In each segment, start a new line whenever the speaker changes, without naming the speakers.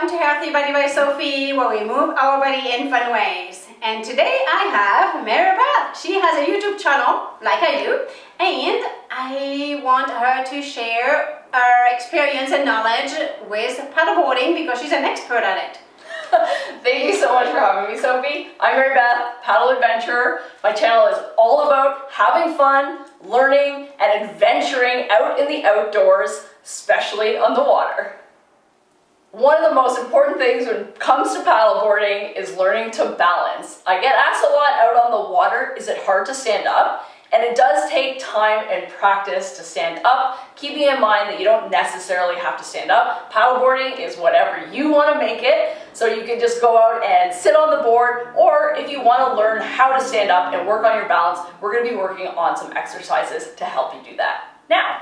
welcome to Healthy Body by Sophie, where we move our body in fun ways. And today I have Marybeth. She has a YouTube channel, like I do, and I want her to share her experience and knowledge with paddleboarding because she's an expert at it.
Thank you so much for having me, Sophie. I'm Marybeth, paddle adventurer. My channel is all about having fun, learning, and adventuring out in the outdoors, especially on the water. One of the most important things when it comes to paddleboarding is learning to balance. I get asked a lot out on the water, is it hard to stand up? And it does take time and practice to stand up, keeping in mind that you don't necessarily have to stand up. Paddleboarding is whatever you want to make it, so you can just go out and sit on the board, or if you want to learn how to stand up and work on your balance, we're going to be working on some exercises to help you do that. Now,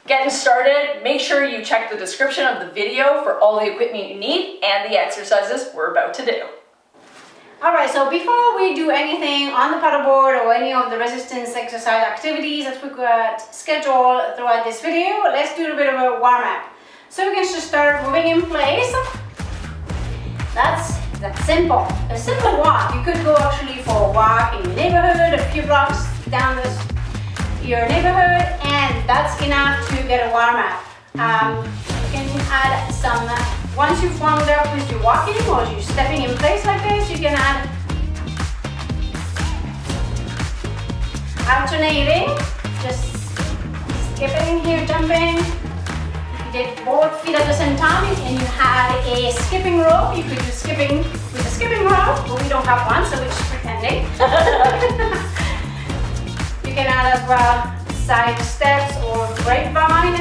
getting started, make sure you check the description of the video for all the equipment you need and the exercises we're about to do.
Alright, so before we do anything on the paddleboard or any of the resistance exercise activities that we could schedule throughout this video, let's do a bit of a warm-up. So we can just start moving in place. That's simple. A simple walk. You could go actually for a walk in your neighborhood, a few blocks down your neighborhood, and that's enough to get a warm-up. You can add some, once you've warmed up with your walking or you're stepping in place like this, you can add alternating, just skipping here, jumping. If you did both feet at the same time and you had a skipping rope, you could do skipping with a skipping rope, but we don't have one, so we're just pretending. You can add as well side steps or grapevine.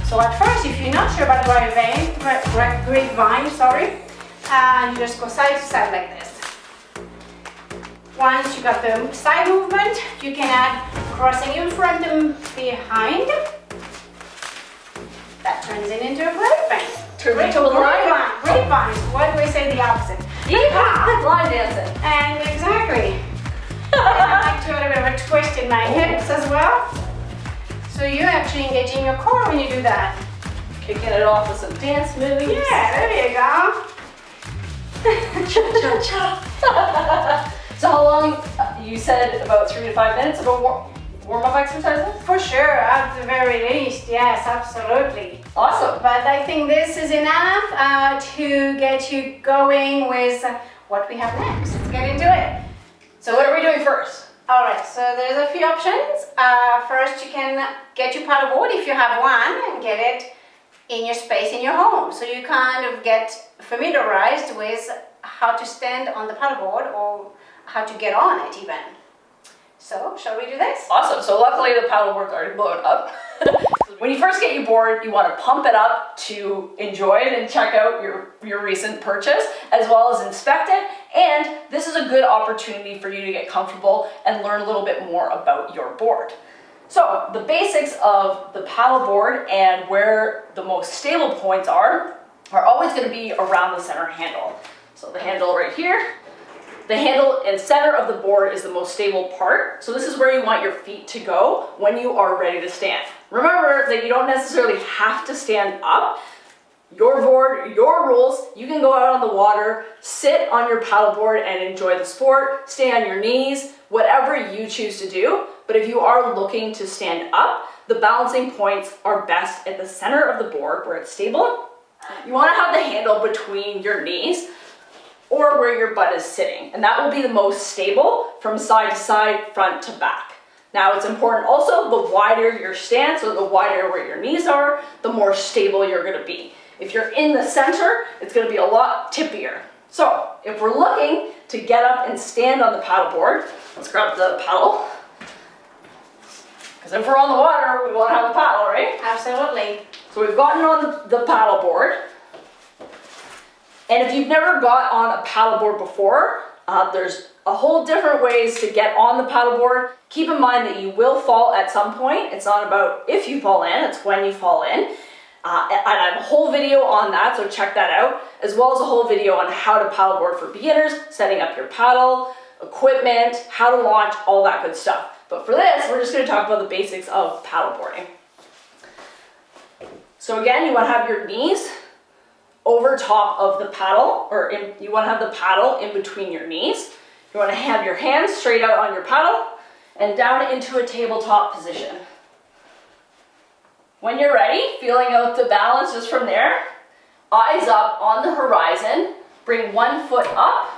So at first, if you're not sure about grapevine, you just go side to side like this. Once you got the side movement, you can add crossing in front and behind. That turns it into a grapevine.
Turns into a line.
Grapevine. Why do I say the opposite?
Yeehaw! Line dancing.
And exactly. I like to add a bit of a twist in my hips as well. So you're actually engaging your core when you do that.
Kicking it off with some dance moves.
Yeah, there you go.
Cha-cha-cha. So how long, you said about 3 to 5 minutes of a warm-up exercises?
For sure, at the very least, yes, absolutely.
Awesome.
But I think this is enough to get you going with what we have next. Let's get into it.
So what are we doing first?
Alright, so there's a few options. First, you can get your paddleboard if you have one and get it in your space in your home. So you kind of get familiarized with how to stand on the paddleboard or how to get on it even. So, shall we do this?
Awesome. So luckily the paddleboard's already blown up. When you first get your board, you want to pump it up to enjoy it and check out your recent purchase, as well as inspect it. And this is a good opportunity for you to get comfortable and learn a little bit more about your board. So the basics of the paddleboard and where the most stable points are always going to be around the center handle. So the handle right here. The handle and center of the board is the most stable part. So this is where you want your feet to go when you are ready to stand. Remember that you don't necessarily have to stand up. Your board, your rules. You can go out on the water, sit on your paddleboard and enjoy the sport, stay on your knees, whatever you choose to do. But if you are looking to stand up, the balancing points are best at the center of the board where it's stable. You want to have the handle between your knees or where your butt is sitting, and that will be the most stable from side to side, front to back. Now it's important also, the wider your stance, or the wider where your knees are, the more stable you're gonna be. If you're in the center, it's gonna be a lot tippier. So if we're looking to get up and stand on the paddleboard, let's grab the paddle. Because if we're on the water, we wanna have a paddle, right?
Absolutely.
So we've gotten on the paddleboard. And if you've never got on a paddleboard before, there's a whole different ways to get on the paddleboard. Keep in mind that you will fall at some point. It's not about if you fall in, it's when you fall in. And I have a whole video on that, so check that out, as well as a whole video on how to paddleboard for beginners, setting up your paddle, equipment, how to launch, all that good stuff. But for this, we're just going to talk about the basics of paddleboarding. So again, you want to have your knees over top of the paddle, or you want to have the paddle in between your knees. You want to have your hands straight out on your paddle and down into a tabletop position. When you're ready, feeling out the balance just from there, eyes up on the horizon, bring one foot up,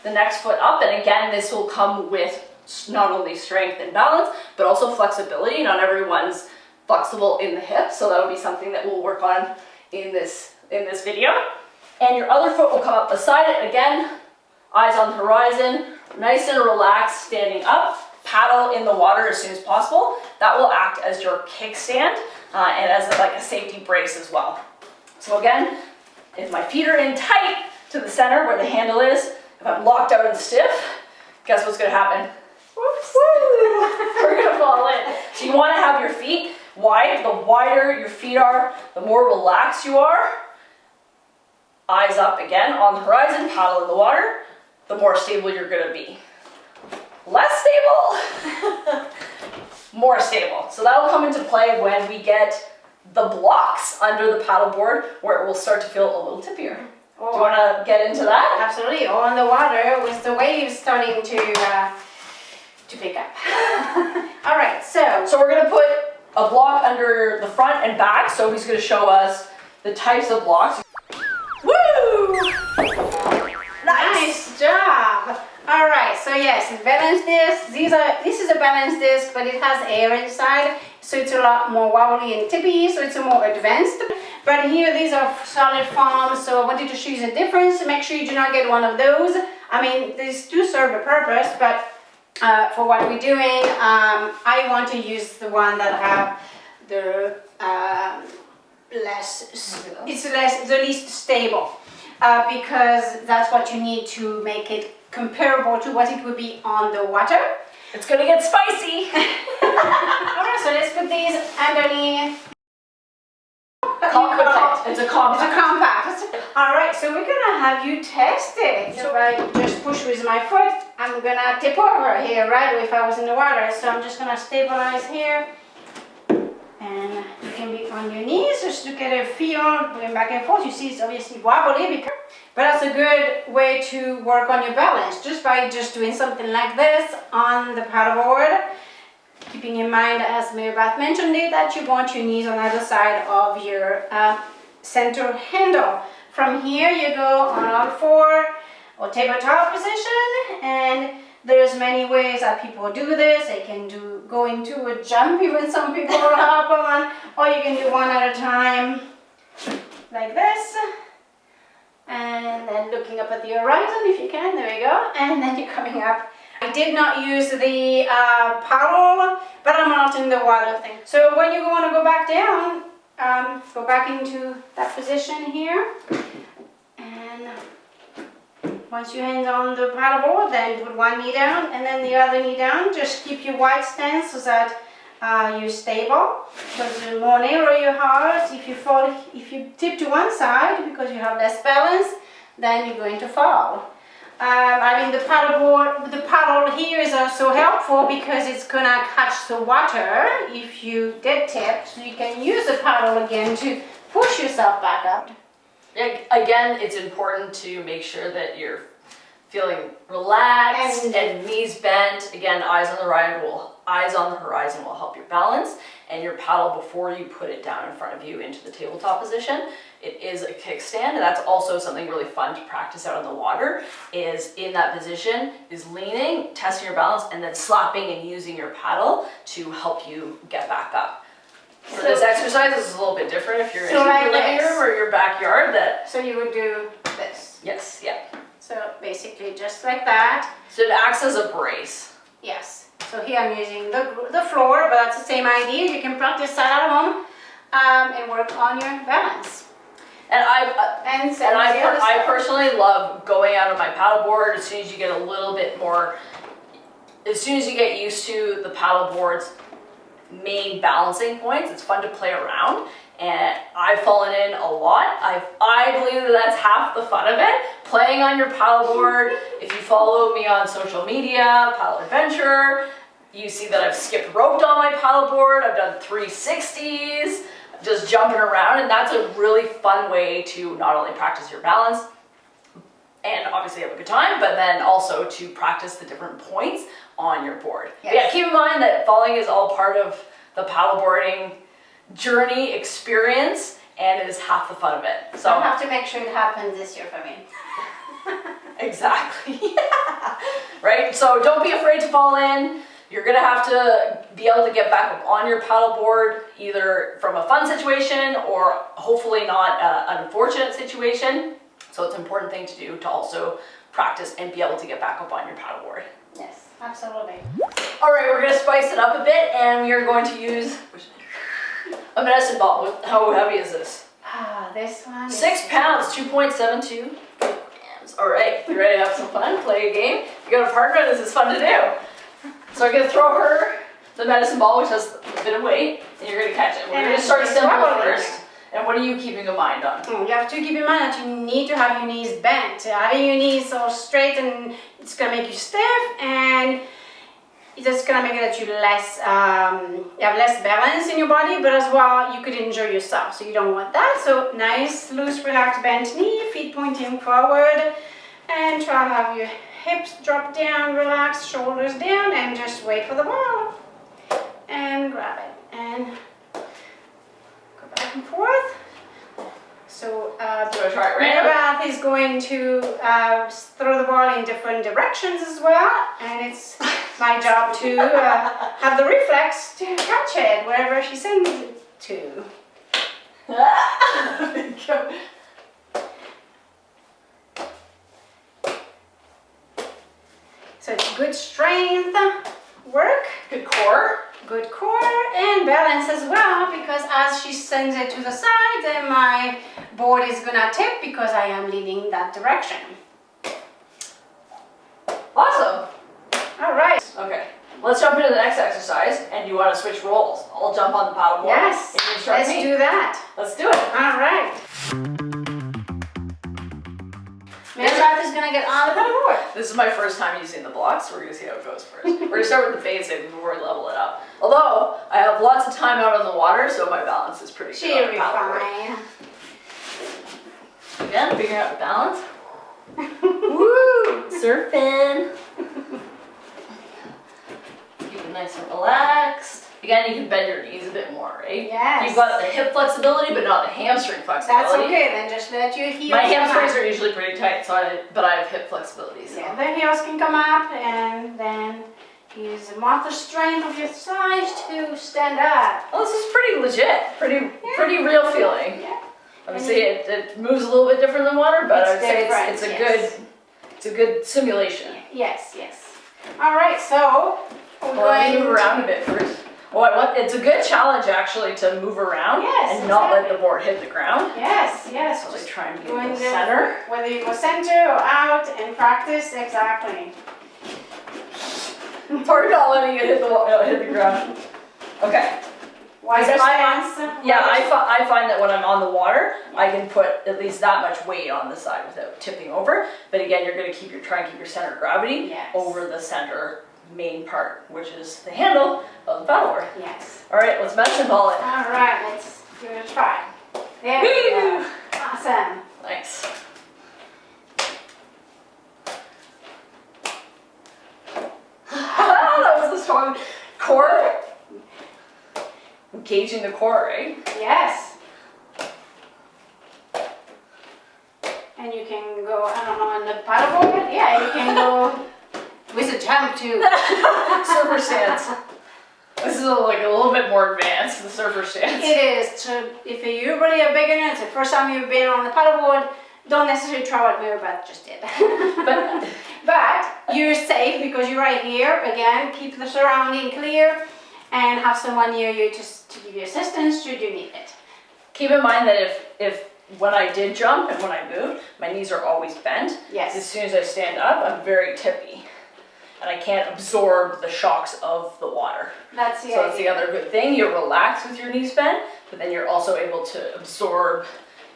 the next foot up, and again, this will come with not only strength and balance, but also flexibility. Not everyone's flexible in the hips, so that'll be something that we'll work on in this video. And your other foot will come up beside it. Again, eyes on the horizon, nice and relaxed, standing up, paddle in the water as soon as possible. That will act as your kickstand and as like a safety brace as well. So again, if my feet are in tight to the center where the handle is, if I'm locked out and stiff, guess what's gonna happen? Whoops. We're gonna fall in. So you wanna have your feet wide. The wider your feet are, the more relaxed you are. Eyes up again on the horizon, paddle in the water, the more stable you're gonna be. Less stable, more stable. So that'll come into play when we get the blocks under the paddleboard where it will start to feel a little tippier. Oh. Do you want to get into that?
Absolutely. Or on the water with the waves starting to pick up. All right, so
we're going to put a block under the front and back. So he's going to show us the types of blocks. Woo!
Nice job. All right, so yes, balance disc. This is a balance disc, but it has air inside, so it's a lot more wobbly and tippy, so it's a more advanced. But here, these are solid foam, so I wanted to show you the difference. Make sure you do not get one of those. I mean, these do serve a purpose, but for what we're doing, I want to use the one that have the the least stable, because that's what you need to make it comparable to what it would be on the water.
It's gonna get spicy.
Alright, so let's put these underneath.
Compact. It's a compact.
It's a compact. Alright, so we're gonna have you test it. So if I just push with my foot, I'm gonna tip over here, right? If I was in the water. So I'm just gonna stabilize here. And you can be on your knees, just look at it, feel, going back and forth. You see it's obviously wobbly, but that's a good way to work on your balance, just by doing something like this on the paddleboard. Keeping in mind, as Marybeth mentioned it, that you want your knees on either side of your center handle. From here you go on all four or tabletop position, and there's many ways that people do this. They can go into a jump, even some people will hop on, or you can do one at a time, like this. And then looking up at the horizon if you can, there we go. And then you're coming up. I did not use the paddle, but I'm not in the water thing. So when you want to go back down, go back into that position here. And once your hands on the paddleboard, then put one knee down and then the other knee down. Just keep your wide stance so that you're stable. Because the more narrow your heart, if you tip to one side because you have less balance, then you're going to fall. I mean, the paddle here is also helpful because it's gonna catch the water if you did tip, so you can use the paddle again to push yourself back up.
Again, it's important to make sure that you're feeling relaxed and knees bent. Again, eyes on the horizon will help your balance, and your paddle before you put it down in front of you into the tabletop position. It is a kickstand, and that's also something really fun to practice out on the water, is in that position, is leaning, testing your balance, and then slapping and using your paddle to help you get back up. For this exercise, this is a little bit different if you're in your living room or your backyard.
So you would do this.
Yes, yeah.
So basically just like that.
So it acts as a brace.
Yes. So here I'm using the floor, but that's the same idea. You can practice that at home and work on your balance.
And I personally love going out on my paddleboard as soon as you get a little bit more, as soon as you get used to the paddleboard's main balancing points. It's fun to play around, and I've fallen in a lot. I believe that that's half the fun of it, playing on your paddleboard. If you follow me on social media, Paddle Adventure, you see that I've skipped roped on my paddleboard. I've done 360s. just jumping around, and that's a really fun way to not only practice your balance and obviously have a good time, but then also to practice the different points on your board.
Yes.
Yeah, keep in mind that falling is all part of the paddleboarding journey experience, and it is half the fun of it. So
I'll have to make sure it happens this year for me.
exactly. Right? So don't be afraid to fall in. You're gonna have to be able to get back up on your paddleboard, either from a fun situation or hopefully not an unfortunate situation. So it's an important thing to do to also practice and be able to get back up on your paddleboard.
Yes, absolutely.
All right, we're gonna spice it up a bit, and we are going to use a medicine ball. How heavy is this?
This one.
6 pounds, 2.72 grams. All right, you ready to have some fun? Play a game? You got a partner, this is fun to do. So I'm gonna throw her the medicine ball, which has a bit of weight, and you're gonna catch it. We're gonna start simple first. And what are you keeping in mind on?
You have to keep in mind that you need to have your knees bent. Having your knees all straight, and it's gonna make you stiff, and it's just gonna make it that you have less balance in your body, but as well you could injure yourself. So you don't want that. So nice, loose, relaxed, bent knee, feet pointing forward, and try to have your hips drop down, relax, shoulders down, and just wait for the ball. And grab it and go back and forth. So Marybeth is going to throw the ball in different directions as well, and it's my job to have the reflex to catch it wherever she sends it to. So it's good strength work, good core, and balance as well, because as she sends it to the side, then my board is gonna tip because I am leaning that direction.
Awesome.
All right.
Okay, let's jump into the next exercise, and you want to switch roles. I'll jump on the paddleboard.
Yes,
and you instruct
let's
me.
do that.
Let's do it.
All right. Marybeth is gonna get on the paddleboard.
This is my first time using the blocks, so we're gonna see how it goes first. We're gonna start with the basics before we level it up. Although, I have lots of time out on the water, so my balance is pretty good.
She'll be fine.
Again, figuring out the balance. Woo! Surfing. Keep it nice and relaxed. Again, you can bend your knees a bit more, right?
Yes.
You've got the hip flexibility, but not the hamstring flexibility.
That's okay, then just let your heels
My
come
hamstrings
up.
are usually pretty tight, but I have hip flexibility. So.
Yeah, the heels can come up, and then use the motor strength of your thighs to stand up.
Well, this is pretty legit, pretty real feeling.
Yeah.
Obviously, it moves a little bit different than water, but I would say it's a good simulation.
Yes, yes. All right, so we're
Well,
going
move around a bit first. It's a good challenge actually to move around and not let the board hit the ground.
Yes, yes.
So
Just
try and get
go
in
in
the center.
Whether you go center or out and practice exactly.
It's hard not letting it hit the ground. Okay.
Wider stance.
I find that when I'm on the water, I can put at least that much weight on the side without tipping over. But again, you're going to try and keep your center of gravity over the center main part, which is the handle of the paddleboard.
Yes.
All right, let's medicine ball it.
All right, let's give it a try. There we go. Awesome.
Nice. That was a strong core. Engaging the core, right?
Yes. And you can go, I don't know, on the paddleboard? Yeah, you can go with a jump too.
Surfer stance. This is like a little bit more advanced, the surfer stance.
It is. So if you're really a beginner, it's the first time you've been on the paddleboard, don't necessarily try what Marybeth just did. but you're safe because you're right here. Again, keep the surrounding clear and have someone near you just to give you assistance should you need it.
Keep in mind that if when I did jump and when I moved, my knees are always bent.
Yes.
As soon as I stand up, I'm very tippy. And I can't absorb the shocks of the water.
That's
the other good thing. You're relaxed with your knees bent, but then you're also able to absorb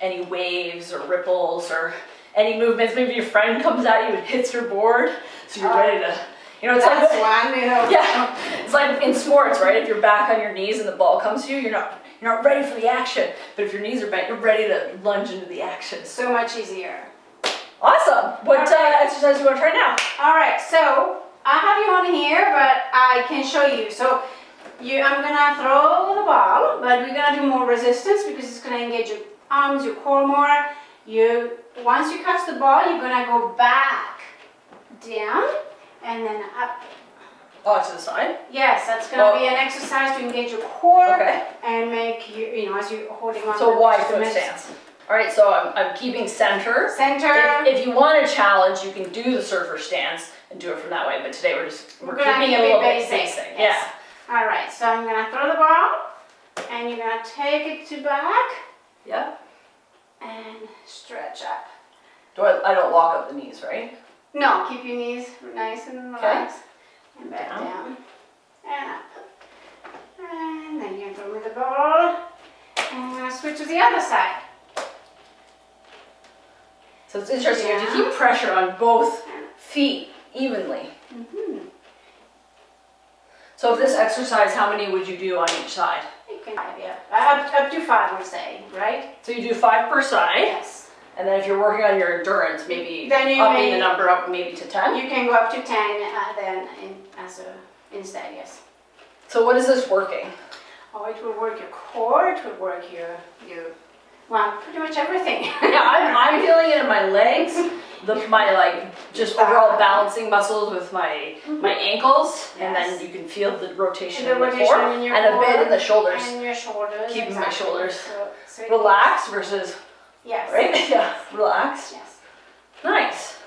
any waves or ripples or any movements. Maybe your friend comes at you and hits your board, so you're ready to, it's
that's
like
one,
yeah, it's like in sports, right? If you're back on your knees and the ball comes to you, you're not ready for the action. But if your knees are bent, you're ready to lunge into the action.
So much easier.
Awesome. What exercise do you want to try now?
All right, so I have you on here, but I can show you. So I'm gonna throw the ball, but we're gonna do more resistance because it's gonna engage your arms, your core more. Once you catch the ball, you're gonna go back, down, and then up.
Oh, to the side?
Yes, that's gonna be an exercise to engage your core and make you, as you're holding on.
So wide foot stance. All right, so I'm keeping center.
Center.
If you want a challenge, you can do the surfer stance and do it from that way. But today we're keeping it a little bit basic.
Yes. Yeah. All right, so I'm gonna throw the ball, and you're gonna take it to back.
Yeah.
And stretch up.
I don't lock up the knees, right?
No, keep your knees nice and relaxed. And back down. And up. And then you're gonna throw me the ball. And I'm gonna switch to the other side.
So it's interesting, you have to keep pressure on both feet evenly.
Mm-hmm.
So if this exercise, how many would you do on each side?
You can, up to 5, I would say, right?
So you do 5 per side.
Yes.
And then if you're working on your endurance, maybe
then
upping the number up maybe to 10?
You can go up to 10 instead, yes.
So what is this working?
Oh, it will work your core, it will work your well, pretty much everything.
Yeah, I'm feeling it in my legs, my just overall balancing muscles with my ankles, and then you can feel the rotation in the core, and a bit in the shoulders.
And your shoulders.
Keeping my shoulders
so
relaxed versus, right? Yeah, relaxed.
Yes.
Nice.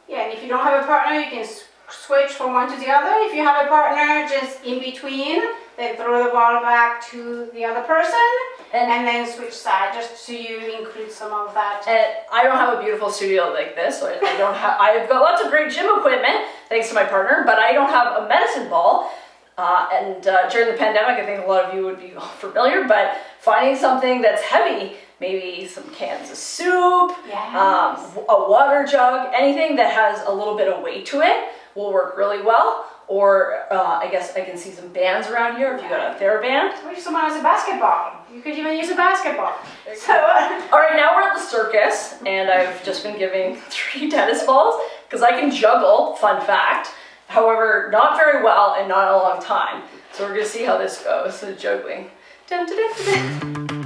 Yeah, and if you don't have a partner, you can switch from one to the other. If you have a partner, just in between, then throw the ball back to the other person, and then switch side, just so you include some of that.
And I don't have a beautiful studio like this, so I don't have. I've got lots of great gym equipment, thanks to my partner, but I don't have a medicine ball. During the pandemic, I think a lot of you would be familiar, but finding something that's heavy, maybe some cans of soup, a water jug, anything that has a little bit of weight to it will work really well. Or I guess I can see some bands around here if you got a TheraBand.
Or if someone has a basketball, you could even use a basketball. So,
all right, now we're at the circus, and I've just been giving 3 tennis balls because I can juggle. Fun fact. However, not very well and not a long time. So we're gonna see how this goes. So juggling. Dun, dun, dun, dun, dun.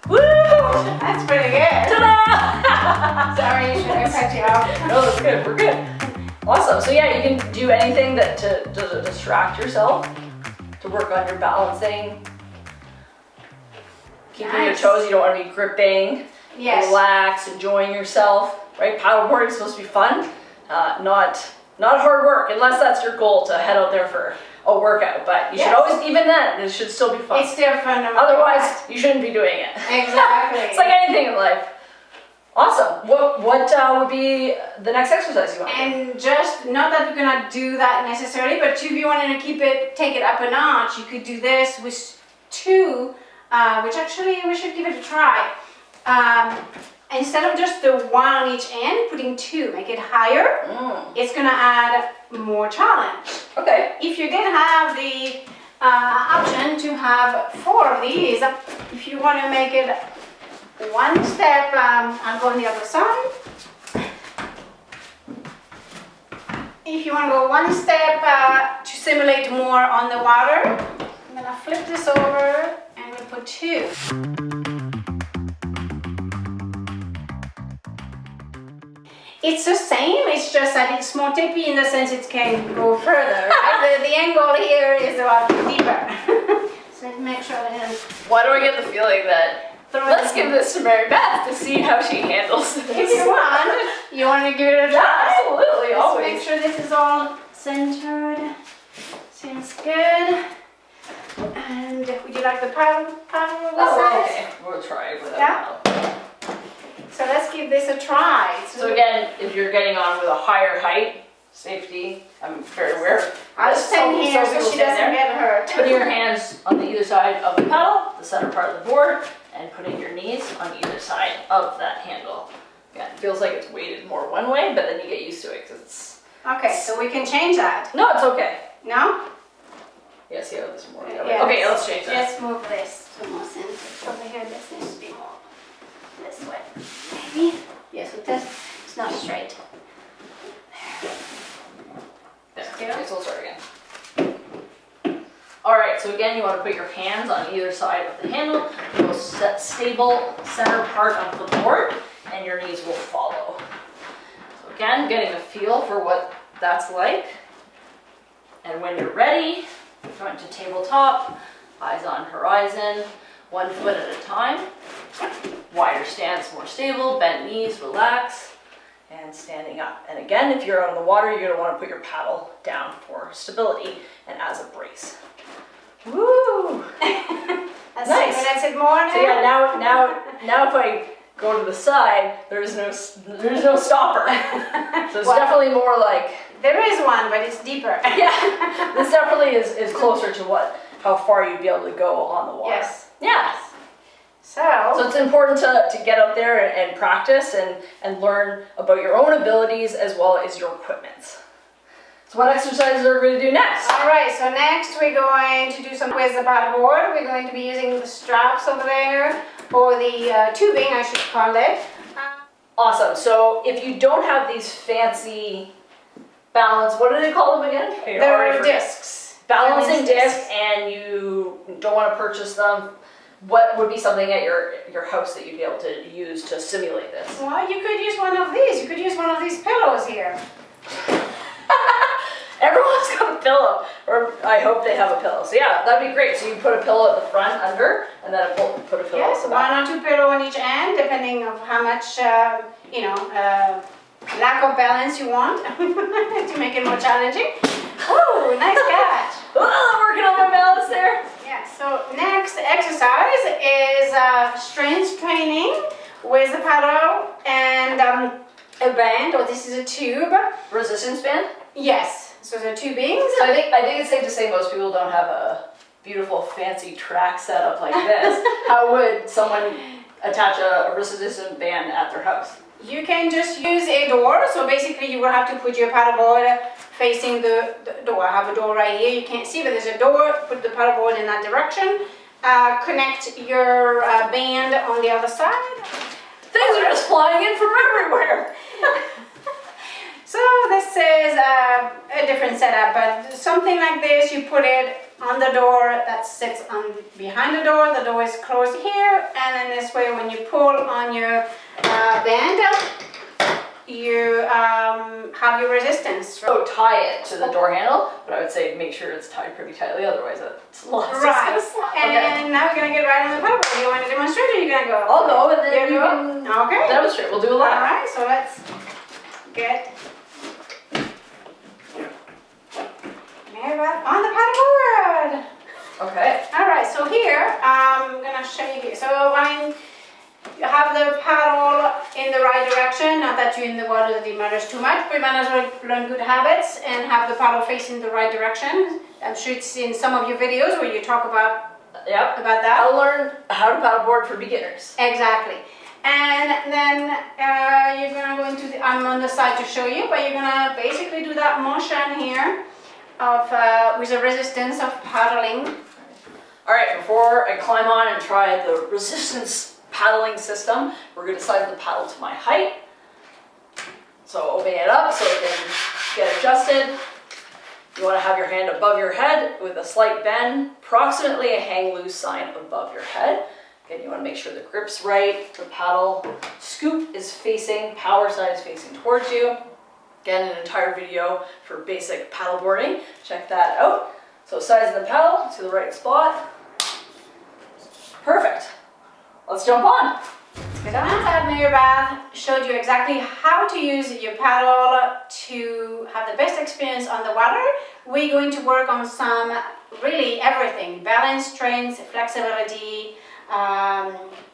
Woo!
That's pretty good.
Ta-da!
Sorry, should I cut you off?
No, that's good. We're good. Awesome. So yeah, you can do anything to distract yourself, to work on your balancing, keeping your toes. You don't want to be gripping.
Yes.
Relax, enjoying yourself. Right? Paddleboarding is supposed to be fun, not hard work, unless that's your goal to head out there for a workout. But you should always, even then, it should still be fun.
It's still fun.
Otherwise, you shouldn't be doing it.
Exactly.
It's like anything in life. Awesome. What would be the next exercise you want to do?
And just, not that we're gonna do that necessarily, but if you wanted to take it up a notch, you could do this with 2, which actually we should give it a try. Instead of just the 1 on each end, putting 2, make it higher. It's gonna add more challenge.
Okay.
If you did have the option to have 4 of these, if you want to make it 1 step, I'll go on the other side. If you want to go 1 step to simulate more on the water, I'm gonna flip this over and we'll put 2. It's the same, it's just that it's more tippy in the sense it can go further, right? the angle here is a lot deeper. So make sure that it is.
Why do I get the feeling that let's give this to Marybeth to see how she handles this?
If you want to give it a try?
Yeah, absolutely,
Let's
always.
make sure this is all centered. Seems good. And would you like the paddle
okay. We'll try it without paddle.
So let's give this a try.
So again, if you're getting on with a higher height, safety, I'm very aware.
I'll stand here so she doesn't get hurt.
Putting your hands on either side of the paddle, the center part of the board, and putting your knees on either side of that handle. Again, it feels like it's weighted more one way, but then you get used to it because it's
Okay, so we can change that.
No, it's okay.
No?
Yeah, see how this more.
Yes.
Okay, let's change that.
Let's move this to more center. Over here, this needs to be more this way. Maybe? Yes, with this, it's not straight.
There. Okay, so we'll start again. Alright, so again, you want to put your hands on either side of the handle. You'll set stable center part of the board, and your knees will follow. So again, getting a feel for what that's like. And when you're ready, joint to tabletop, eyes on horizon, 1 foot at a time. Wider stance, more stable, bent knees, relax, and standing up. And again, if you're out on the water, you're gonna wanna put your paddle down for stability and as a brace. Woo!
Nice.
Nice.
It more now?
So yeah, now if I go to the side, there's no stopper. So it's definitely more like.
There is one, but it's deeper.
Yeah, this definitely is closer to how far you'd be able to go on the water.
Yes.
Yeah.
So
it's important to get out there and practice and learn about your own abilities as well as your equipment. So what exercises are we going to do next?
all right, so next we're going to do some with the paddleboard. We're going to be using the straps over there, or the tubing, I should call it.
Awesome. So if you don't have these fancy balance, what do they call them again?
They're discs.
Balancing discs, and you don't want to purchase them, what would be something at your house that you'd be able to use to simulate this?
Well, you could use one of these. You could use one of these pillows here.
Everyone's got a pillow, or I hope they have a pillow. So yeah, that'd be great. So you put a pillow at the front under, and then put a pillow
Yes,
at the back.
1 or 2 pillows on each end, depending on how much, lack of balance you want to make it more challenging. Ooh, nice catch.
Oh, working on my balance there.
Yeah, so next exercise is strength training with the paddle and a band, or this is a tube.
Resistance band?
Yes, so the tubing.
So I think it's safe to say most people don't have a beautiful fancy track setup like this. How would someone attach a resistance band at their house?
You can just use a door, so basically you will have to put your paddleboard facing the door. I have a door right here, you can't see, but there's a door. Put the paddleboard in that direction. Connect your band on the other side.
Things are just flying in from everywhere.
So this is a different setup, but something like this, you put it on the door that sits on behind the door is closed here, and then this way when you pull on your band, you have your resistance.
So tie it to the door handle, but I would say make sure it's tied pretty tightly, otherwise it's lost.
Right, and
Okay.
now we're going to get right on the paddleboard. Do you want to demonstrate, or are you going to go?
I'll go, and then you
go?
can
Okay.
demonstrate. We'll do a lap.
Alright, so let's get Marybeth on the paddleboard.
Okay.
Alright, so here, I'm going to show you here. So when you have the paddle in the right direction, not that you're in the water that it matters too much, but you might as well learn good habits and have the paddle facing the right direction. I'm sure it's in some of your videos where you talk about that.
I'll learn how to paddleboard for beginners.
Exactly. And then you're going to go into I'm on the side to show you, but you're going to basically do that motion here of with the resistance of paddling.
All right, before I climb on and try the resistance paddling system, we're going to size the paddle to my height. So open it up so it can get adjusted. You want to have your hand above your head with a slight bend, approximately a hang loose sign above your head. Again, you want to make sure the grip's right, the paddle scoop is facing, power side is facing towards you. Again, an entire video for basic paddle boarding. Check that out. So size the paddle to the right spot. Perfect. Let's jump on.
Once Marybeth showed you exactly how to use your paddle to have the best experience on the water, we're going to work on some really everything. Balance, strength, flexibility,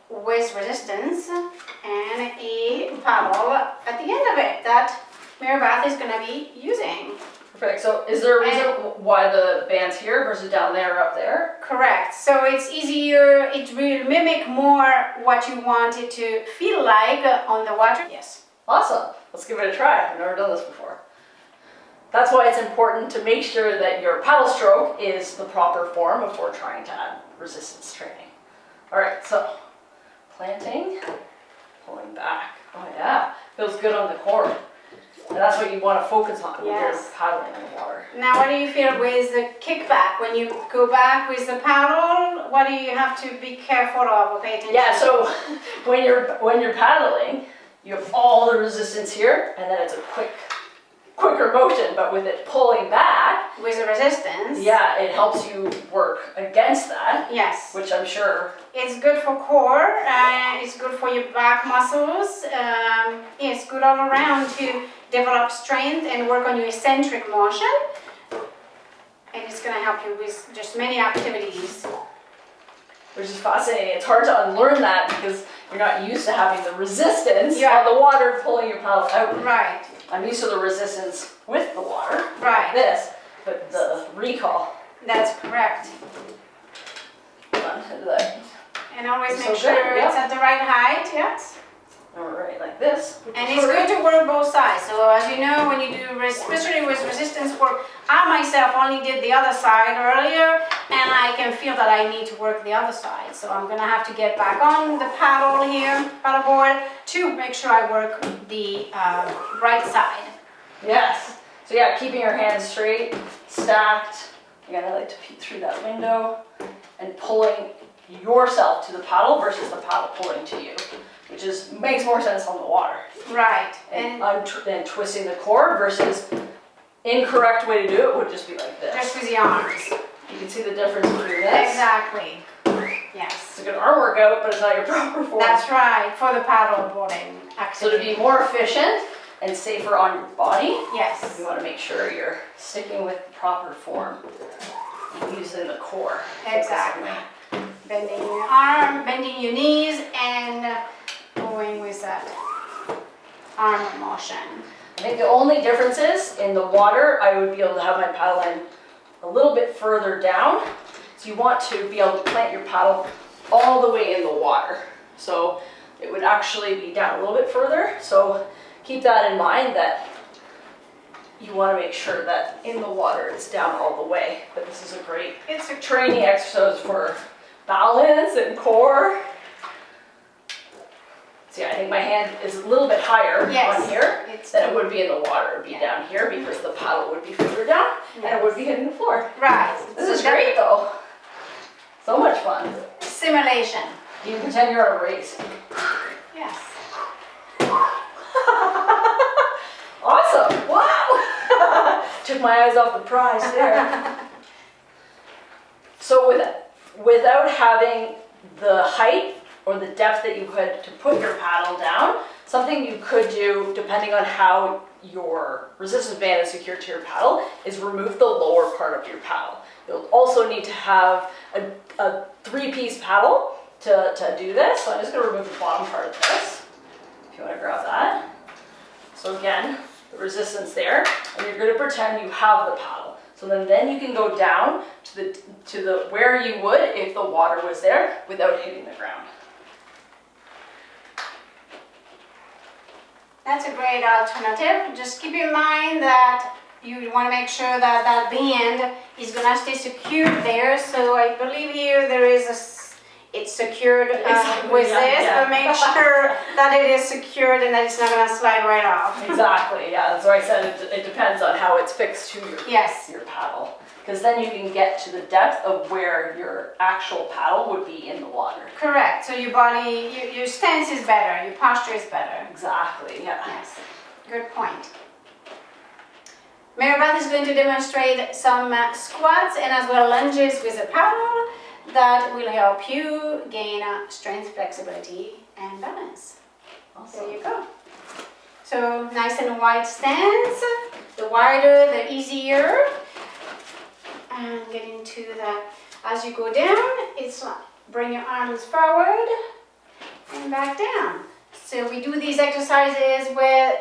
with resistance, and a paddle at the end of it that Marybeth is going to be using.
Perfect. So is there a reason why the band's here versus down there or up there?
Correct. So it's easier, it will mimic more what you want it to feel like on the water. Yes.
Awesome. Let's give it a try. I've never done this before. That's why it's important to make sure that your paddle stroke is the proper form before trying to add resistance training. All right, so planting, pulling back. Oh yeah, feels good on the core. And that's what you want to focus on when you're paddling in the water.
Now, what do you feel with the kickback? When you go back with the paddle, what do you have to be careful of or pay attention to?
Yeah, so when you're paddling, you have all the resistance here, and then it's a quicker motion, but with it pulling back,
with the resistance,
yeah, it helps you work against that.
Yes.
Which I'm sure.
It's good for core, it's good for your back muscles, it's good all around to develop strength and work on your eccentric motion. And it's going to help you with just many activities.
Which is fascinating. It's hard to unlearn that because you're not used to having the resistance of the water pulling your paddle out.
Right.
I'm used to the resistance with the water,
right.
Like this, but the recall.
That's correct. And always make sure it's at the right height, yes.
Alright, like this.
And it's good to work both sides. So as you know, when you do, especially with resistance work, I myself only did the other side earlier, and I can feel that I need to work the other side. So I'm gonna have to get back on the paddle here, paddle board, to make sure I work the right side.
Yes. So yeah, keeping your hands straight, stacked. Again, I like to peek through that window and pulling yourself to the paddle versus the paddle pulling to you, which makes more sense on the water.
Right.
And twisting the core versus incorrect way to do it would just be like this.
Just with the arms.
You can see the difference between this.
Exactly. Yes.
It's a good arm workout, but it's not your proper form.
That's right, for the paddle boarding activity.
So to be more efficient and safer on your body,
yes,
you want to make sure you're sticking with the proper form, using the core.
Exactly. Bending your arm, bending your knees, and going with that arm motion.
I think the only difference is in the water, I would be able to have my paddle in a little bit further down. So you want to be able to plant your paddle all the way in the water. So it would actually be down a little bit further. So keep that in mind, that you want to make sure that in the water it's down all the way. But this is a great training exercise for balance and core. So yeah, I think my hand is a little bit higher on here than it would be in the water. It would be down here because the paddle would be further down and it would be hitting the floor.
Right.
This is great though. So much fun.
Simulation.
You can pretend you're on a race.
Yes.
Awesome. Wow. Took my eyes off the prize there. So without having the height or the depth that you could to put your paddle down, something you could do, depending on how your resistance band is secured to your paddle, is remove the lower part of your paddle. You'll also need to have a three-piece paddle to do this. So I'm just going to remove the bottom part of this, if you want to grab that. So again, the resistance there, and you're going to pretend you have the paddle. So then you can go down to the where you would if the water was there without hitting the ground.
That's a great alternative. Just keep in mind that you want to make sure that that band is going to stay secured there. So I believe here there is it's secured with this, but make sure that it is secured and that it's not going to slide right off.
Exactly, yeah. That's why I said it depends on how it's fixed to your paddle. Because then you can get to the depth of where your actual paddle would be in the water.
Correct. So your body, your stance is better, your posture is better.
Exactly, yeah.
Yes, good point. Marybeth is going to demonstrate some squats and as well lunges with a paddle that will help you gain strength, flexibility, and balance. Awesome. There you go. So nice and wide stance. The wider, the easier. And get into that. As you go down, it's bring your arms forward and back down. So we do these exercises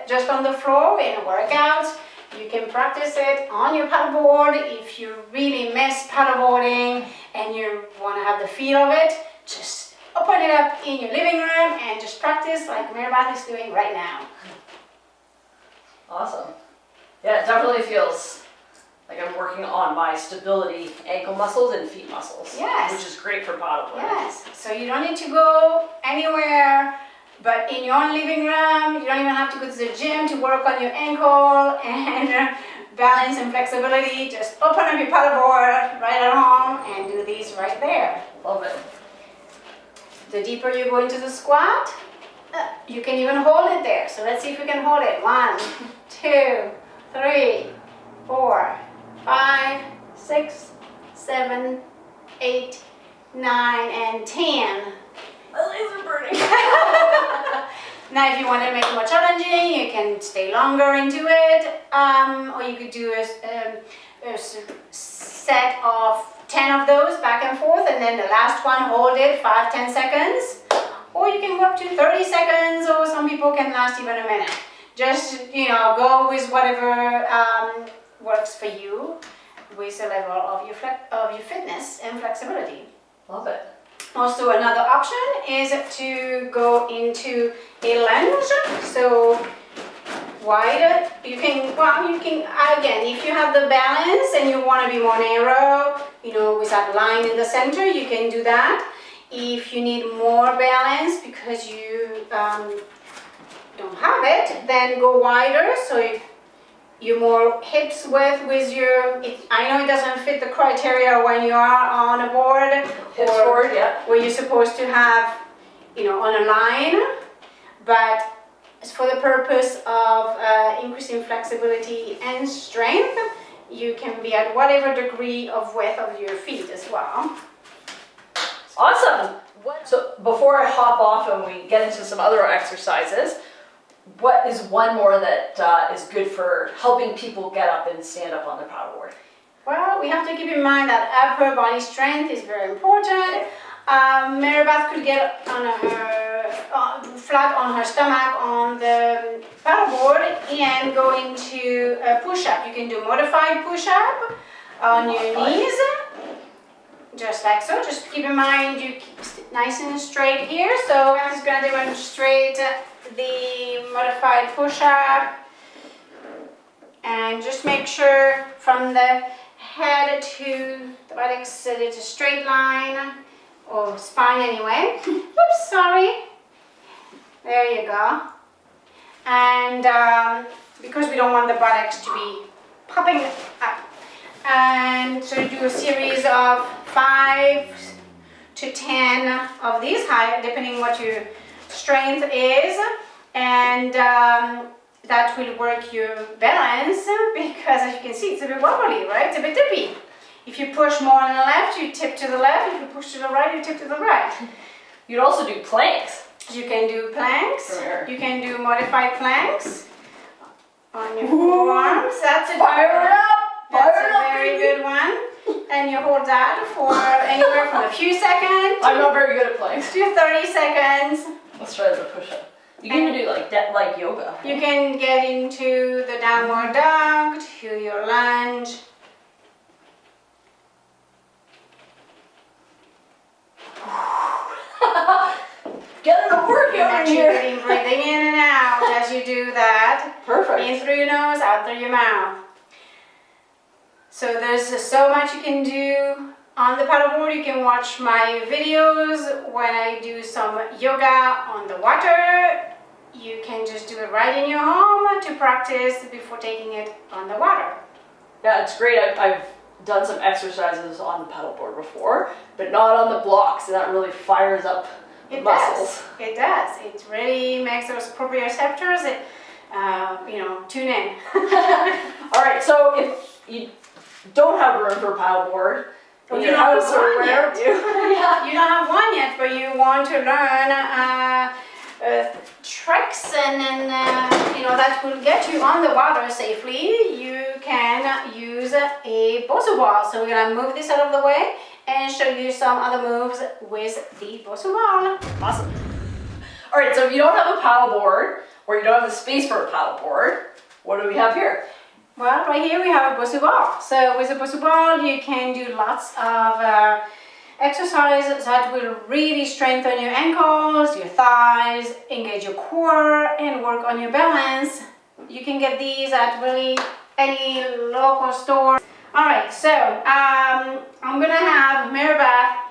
just on the floor in workouts. You can practice it on your paddleboard if you really miss paddleboarding and you want to have the feel of it. Just open it up in your living room and just practice like Marybeth is doing right now.
Awesome. Yeah, it definitely feels like I'm working on my stability ankle muscles and feet muscles.
Yes.
Which is great for paddleboarding.
Yes. So you don't need to go anywhere but in your own living room. You don't even have to go to the gym to work on your ankle and balance and flexibility. Just open up your paddleboard right at home and do these right there.
Love it.
The deeper you go into the squat, you can even hold it there. So let's see if we can hold it. 1, 2, 3, 4, 5, 6, 7, 8, 9, and 10.
My legs are burning.
Now if you want to make it more challenging, you can stay longer into it, or you could do a set of 10 of those back and forth, and then the last one hold it 5-10 seconds, or you can go up to 30 seconds, or some people can last even a minute. Just, you know, go with whatever works for you with the level of your fitness and flexibility.
Love it.
Also, another option is to go into a lunge. So wider, you can, again, if you have the balance and you want to be more narrow, you know, with that line in the center, you can do that. If you need more balance because you don't have it, then go wider. So you're more hips width with your, I know it doesn't fit the criteria when you are on a board.
Hips
or
forward, yeah.
where you're supposed to have, you know, on a line, but it's for the purpose of increasing flexibility and strength. You can be at whatever degree of width of your feet as well.
Awesome. So before I hop off and we get into some other exercises, what is one more that is good for helping people get up and stand up on their paddleboard?
Well, we have to keep in mind that upper body strength is very important. Marybeth could get on her flat on her stomach on the paddleboard and go into a push-up. You can do modified push-up on your knees, just like so. Just keep in mind you keep nice and straight here. So I'm just going to demonstrate the modified push-up, and just make sure from the head to the buttocks that it's a straight line, or spine anyway. Oops, sorry. There you go. And because we don't want the buttocks to be popping up. And so you do a series of 5 to 10 of these, high, depending what your strength is. And that will work your balance, because as you can see, it's a bit wobbly, right? It's a bit dippy. If you push more on the left, you tip to the left. If you push to the right, you tip to the right.
You'd also do planks.
You can do planks.
Sure.
You can do modified planks on your forearms. That's a very good one. And you hold that for anywhere from a few seconds.
I'm not very good at planks.
To 30 seconds.
Let's try the push-up. You can even do like yoga.
You can get into the downward dog, to your lunge.
Getting a workout in here.
Breathing in and out as you do that.
Perfect.
In through your nose, out through your mouth. So there's so much you can do on the paddleboard. You can watch my videos when I do some yoga on the water. You can just do it right in your home to practice before taking it on the water.
Yeah, it's great. I've done some exercises on the paddleboard before, but not on the blocks, and that really fires up the muscles.
It does. It really makes those proprioceptors, tune in.
All right, so if you don't have room for a paddleboard in your house or wherever you
don't have one yet, but you want to learn tricks and that will get you on the water safely, you can use a Bosu ball. So we're going to move this out of the way and show you some other moves with the Bosu ball.
Awesome. All right, so if you don't have a paddleboard or you don't have the space for a paddleboard, what do we have here?
Well, right here we have a Bosu ball. So with a Bosu ball, you can do lots of exercises that will really strengthen your ankles, your thighs, engage your core, and work on your balance. You can get these at really any local store. All right, so I'm gonna have Marybeth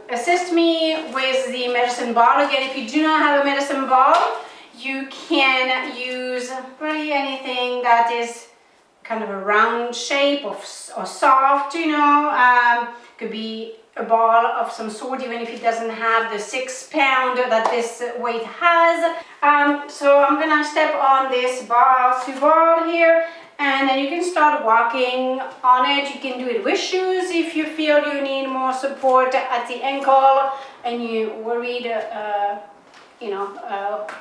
assist me with the medicine ball. Again, if you do not have a medicine ball, you can use really anything that is kind of a round shape or soft, you know. Could be a ball of some sort, even if it doesn't have the 6 pound that this weight has. So I'm gonna step on this Bosu ball here, and then you can start walking on it. You can do it with shoes if you feel you need more support at the ankle and you worried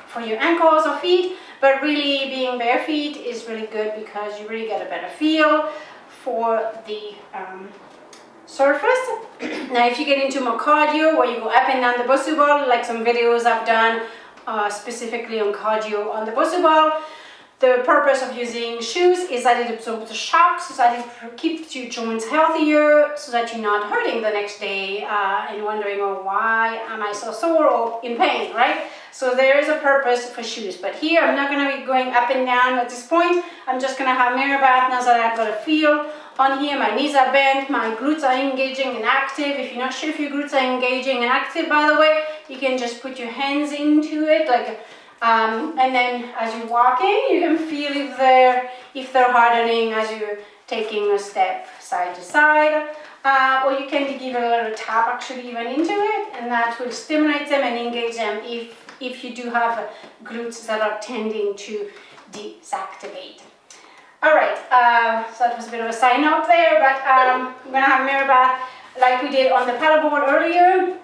for your ankles or feet, but really being bare feet is really good because you really get a better feel for the surface. Now if you get into more cardio where you go up and down the Bosu ball, like some videos I've done specifically on cardio on the Bosu ball, the purpose of using shoes is that it absorbs the shock, so that it keeps your joints healthier, so that you're not hurting the next day and wondering, oh, why am I so sore or in pain, right? So there is a purpose for shoes. But here I'm not going to be going up and down at this point. I'm just going to have Marybeth now that I've got a feel on here. My knees are bent, my glutes are engaging and active. If you're not sure if your glutes are engaging and active, by the way, you can just put your hands into it, like. And then as you're walking, you can feel if they're hardening as you're taking a step side to side, or you can give a little tap actually even into it, and that will stimulate them and engage them if you do have glutes that are tending to deactivate. All right, so that was a bit of a side note there, but I'm gonna have Marybeth, like we did on the paddleboard earlier,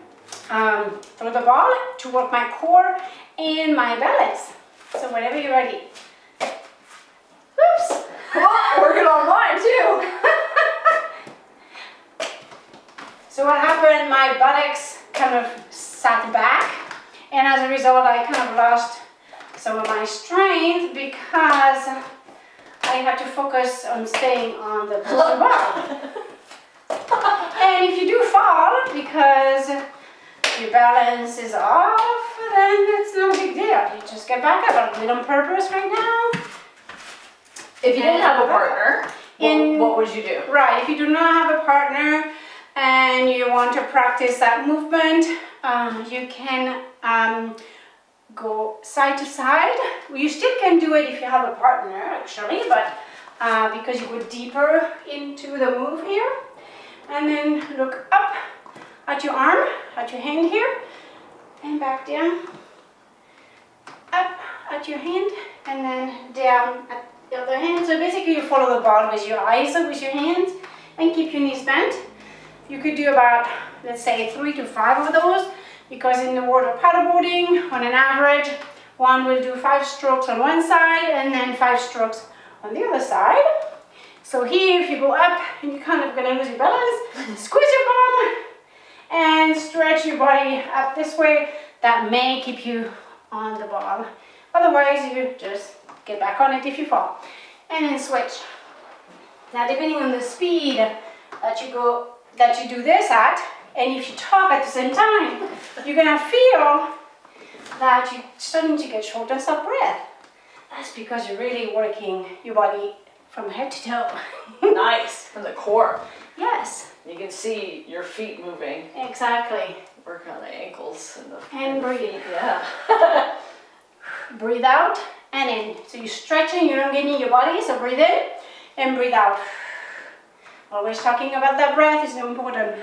throw the ball to work my core and my balance. So whenever you're ready. Oops!
Well, working on mine too.
So what happened, my buttocks kind of sat back, and as a result I kind of lost some of my strength because I had to focus on staying on the bar. And if you do fall because your balance is off, then it's no big deal. You just get back up. I did it on purpose right now.
If you didn't have a partner, what would you do?
Right, if you do not have a partner and you want to practice that movement, you can go side to side. You still can do it if you have a partner actually, but because you go deeper into the move here. And then look up at your arm, at your hand here, and back down, up at your hand, and then down at the other hand. So basically you follow the ball with your eyes, with your hands, and keep your knees bent. You could do about, let's say, 3 to 5 of those, because in the world of paddleboarding, on an average, one will do 5 strokes on one side, and then 5 strokes on the other side. So here, if you go up, and you're kind of gonna lose your balance, squeeze your bum, and stretch your body up this way. That may keep you on the ball. Otherwise, you just get back on it if you fall. And then switch. Now, depending on the speed that you do this at, and if you talk at the same time, you're gonna feel that you're starting to get shortness of breath. That's because you're really working your body from head to toe.
Nice, from the core.
Yes.
You can see your feet moving.
Exactly.
Working on the ankles
and breathe.
Feet. Yeah.
Breathe out and in. So you're stretching, you're elongating your body, so breathe in and breathe out. Always talking about that breath is so important.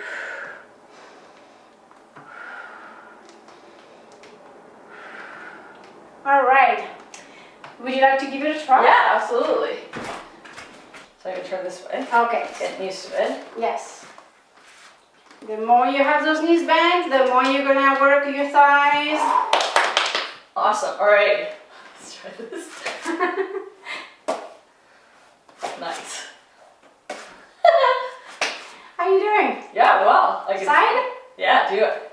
All right. Would you like to give it a try?
Yeah, absolutely. So I'm going to turn this way.
Okay.
Getting used to it.
Yes. The more you have those knees bent, the more you're going to work your thighs.
Awesome. All right. Let's try this. Nice.
How you doing?
Yeah, well. I can
Side?
Yeah, do it.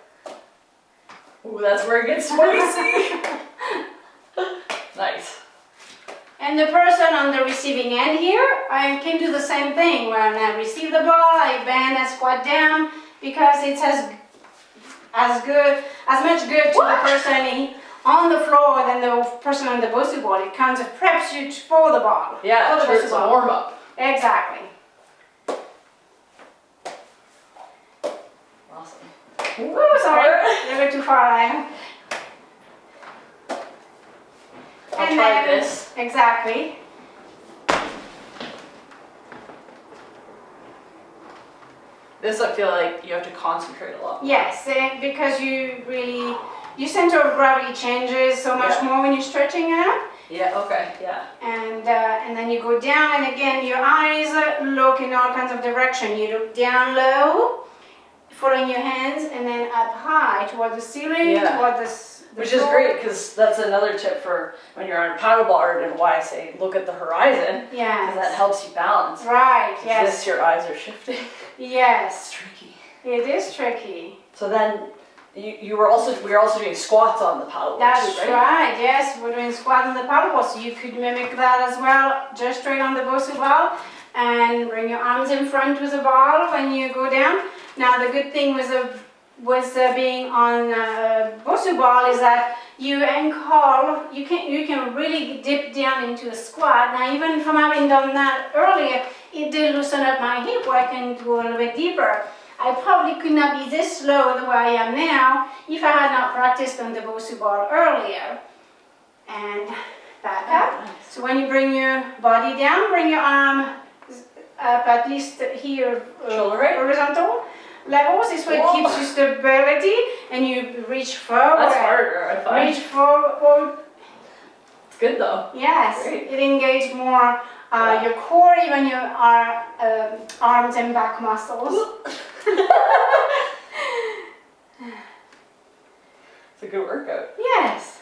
Ooh, that's where it gets spicy. Nice.
And the person on the receiving end here, I can do the same thing. When I receive the ball, I bend and squat down because it's as much good to the person on the floor than the person on the Bosu ball. It kind of preps you for the ball.
Yeah,
for the
sure,
Bosu
it's a
ball.
warm-up.
Exactly.
Awesome.
Ooh, sorry, a little bit too far there.
I'll try this.
Exactly.
This I feel like you have to concentrate a lot.
Yes, because your center of gravity changes so much more when you're stretching out.
Yeah, okay, yeah.
And then you go down, and again your eyes look in all kinds of direction. You look down low, following your hands, and then up high toward the ceiling, toward the
Which is great, because that's another tip for when you're on a paddleboard, and why I say look at the horizon.
Yeah.
Because that helps you balance.
Right, yes.
This, your eyes are shifting.
Yes.
It's tricky.
It is tricky.
So then, we were also doing squats on the paddleboard
That's
too, right?
right, yes. We're doing squat on the paddleboard, so you could mimic that as well, just straight on the Bosu ball, and bring your arms in front with the ball when you go down. Now, the good thing with being on Bosu ball is that you can really dip down into a squat. Now, even from having done that earlier, it did loosen up my hip where I can go a little bit deeper. I probably could not be this slow the way I am now if I had not practiced on the Bosu ball earlier. And back up.
Nice.
So when you bring your body down, bring your arm up at least here,
Shoulder height?
horizontal levels. This way it keeps you stability, and you reach forward.
That's harder, I find.
Reach forward.
It's good though.
Yes,
Great.
it engages more your core, even your arms and back muscles.
It's a good workout.
Yes.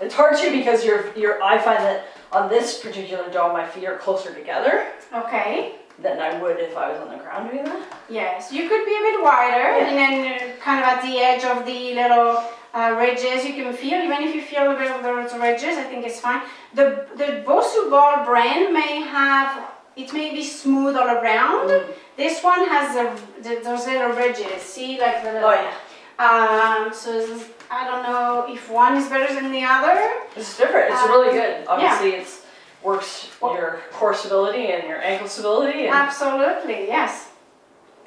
It's hard too because I find that on this particular dome my feet are closer together
Okay.
than I would if I was on the ground doing that.
Yes, you could be a bit wider,
Yeah.
and then kind of at the edge of the little ridges you can feel. Even if you feel a bit of those ridges, I think it's fine. The Bosu ball brand may be smooth all around. This one has those little ridges. See, like the little.
Oh yeah.
So I don't know if one is better than the other.
It's different. It's really good. Obviously,
yeah.
it works your core stability and your ankle stability. And
Absolutely, yes.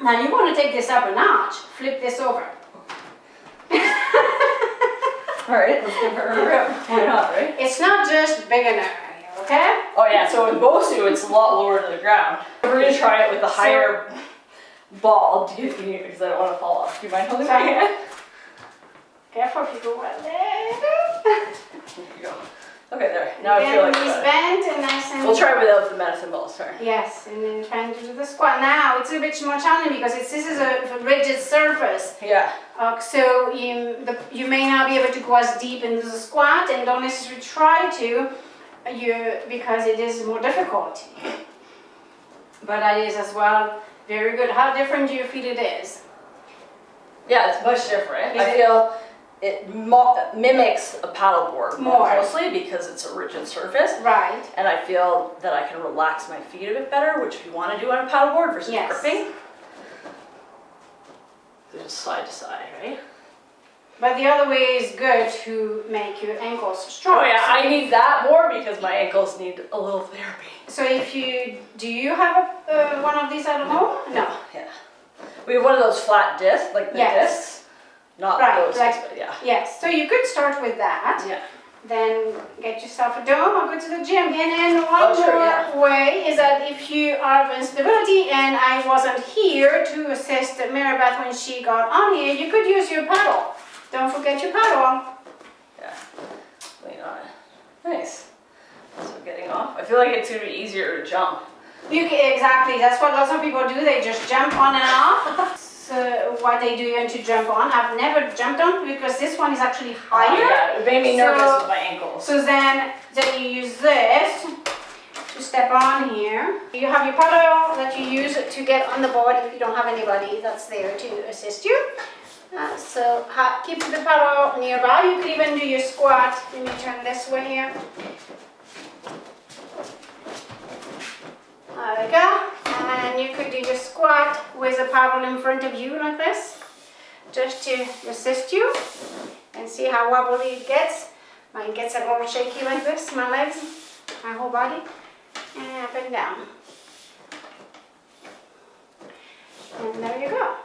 Now you want to take this up a notch. Flip this over.
all right, let's give her a rip. Why not, right?
It's not just big enough, okay?
Oh yeah. So in Bosu, it's a lot lower to the ground. We're gonna try it with the higher ball. Because I don't want to fall off. Do you mind holding my hand?
Careful if you go well there.
There you go. Okay, there. Now I feel like
knees bent and nice and.
we'll try without the medicine ball. Sorry.
Yes, and then trying to do the squat. Now it's a bit more challenging because this is a rigid surface.
Yeah.
So you may not be able to go as deep into the squat, and don't necessarily try to, because it is more difficult. But that is as well very good. How different do you feel it is?
Yeah, it's much different. I feel it mimics a paddleboard more closely because it's a rigid surface.
Right.
And I feel that I can relax my feet a bit better, which you want to do on a paddleboard versus gripping. Just side to side, right?
But the other way is good to make your ankles strong.
Oh yeah, I need that more because my ankles need a little therapy.
So do you have one of these at home? No.
Yeah. We have one of those flat discs, like the discs. Not those, but yeah.
Yes, so you could start with that.
Yeah.
Then get yourself a dome or go to the gym. And then one more way is that if you are of instability and I wasn't here to assist Marybeth when she got on here, you could use your paddle. Don't forget your paddle.
Yeah, lean on it. Nice. So getting off. I feel like it's going to be easier to jump.
Exactly, that's what lots of people do. They just jump on and off. So what they do to jump on, I've never jumped on because this one is actually higher.
Oh, yeah, it made me nervous with my ankles.
So then you use this to step on here. You have your paddle that you use to get on the board if you don't have anybody that's there to assist you. So keep the paddle nearby. You could even do your squat. Let me turn this way here. There we go. And you could do your squat with a paddle in front of you like this, just to assist you. and see how wobbly it gets. Mine gets a little shaky like this, my legs, my whole body, and up and down. And there you go.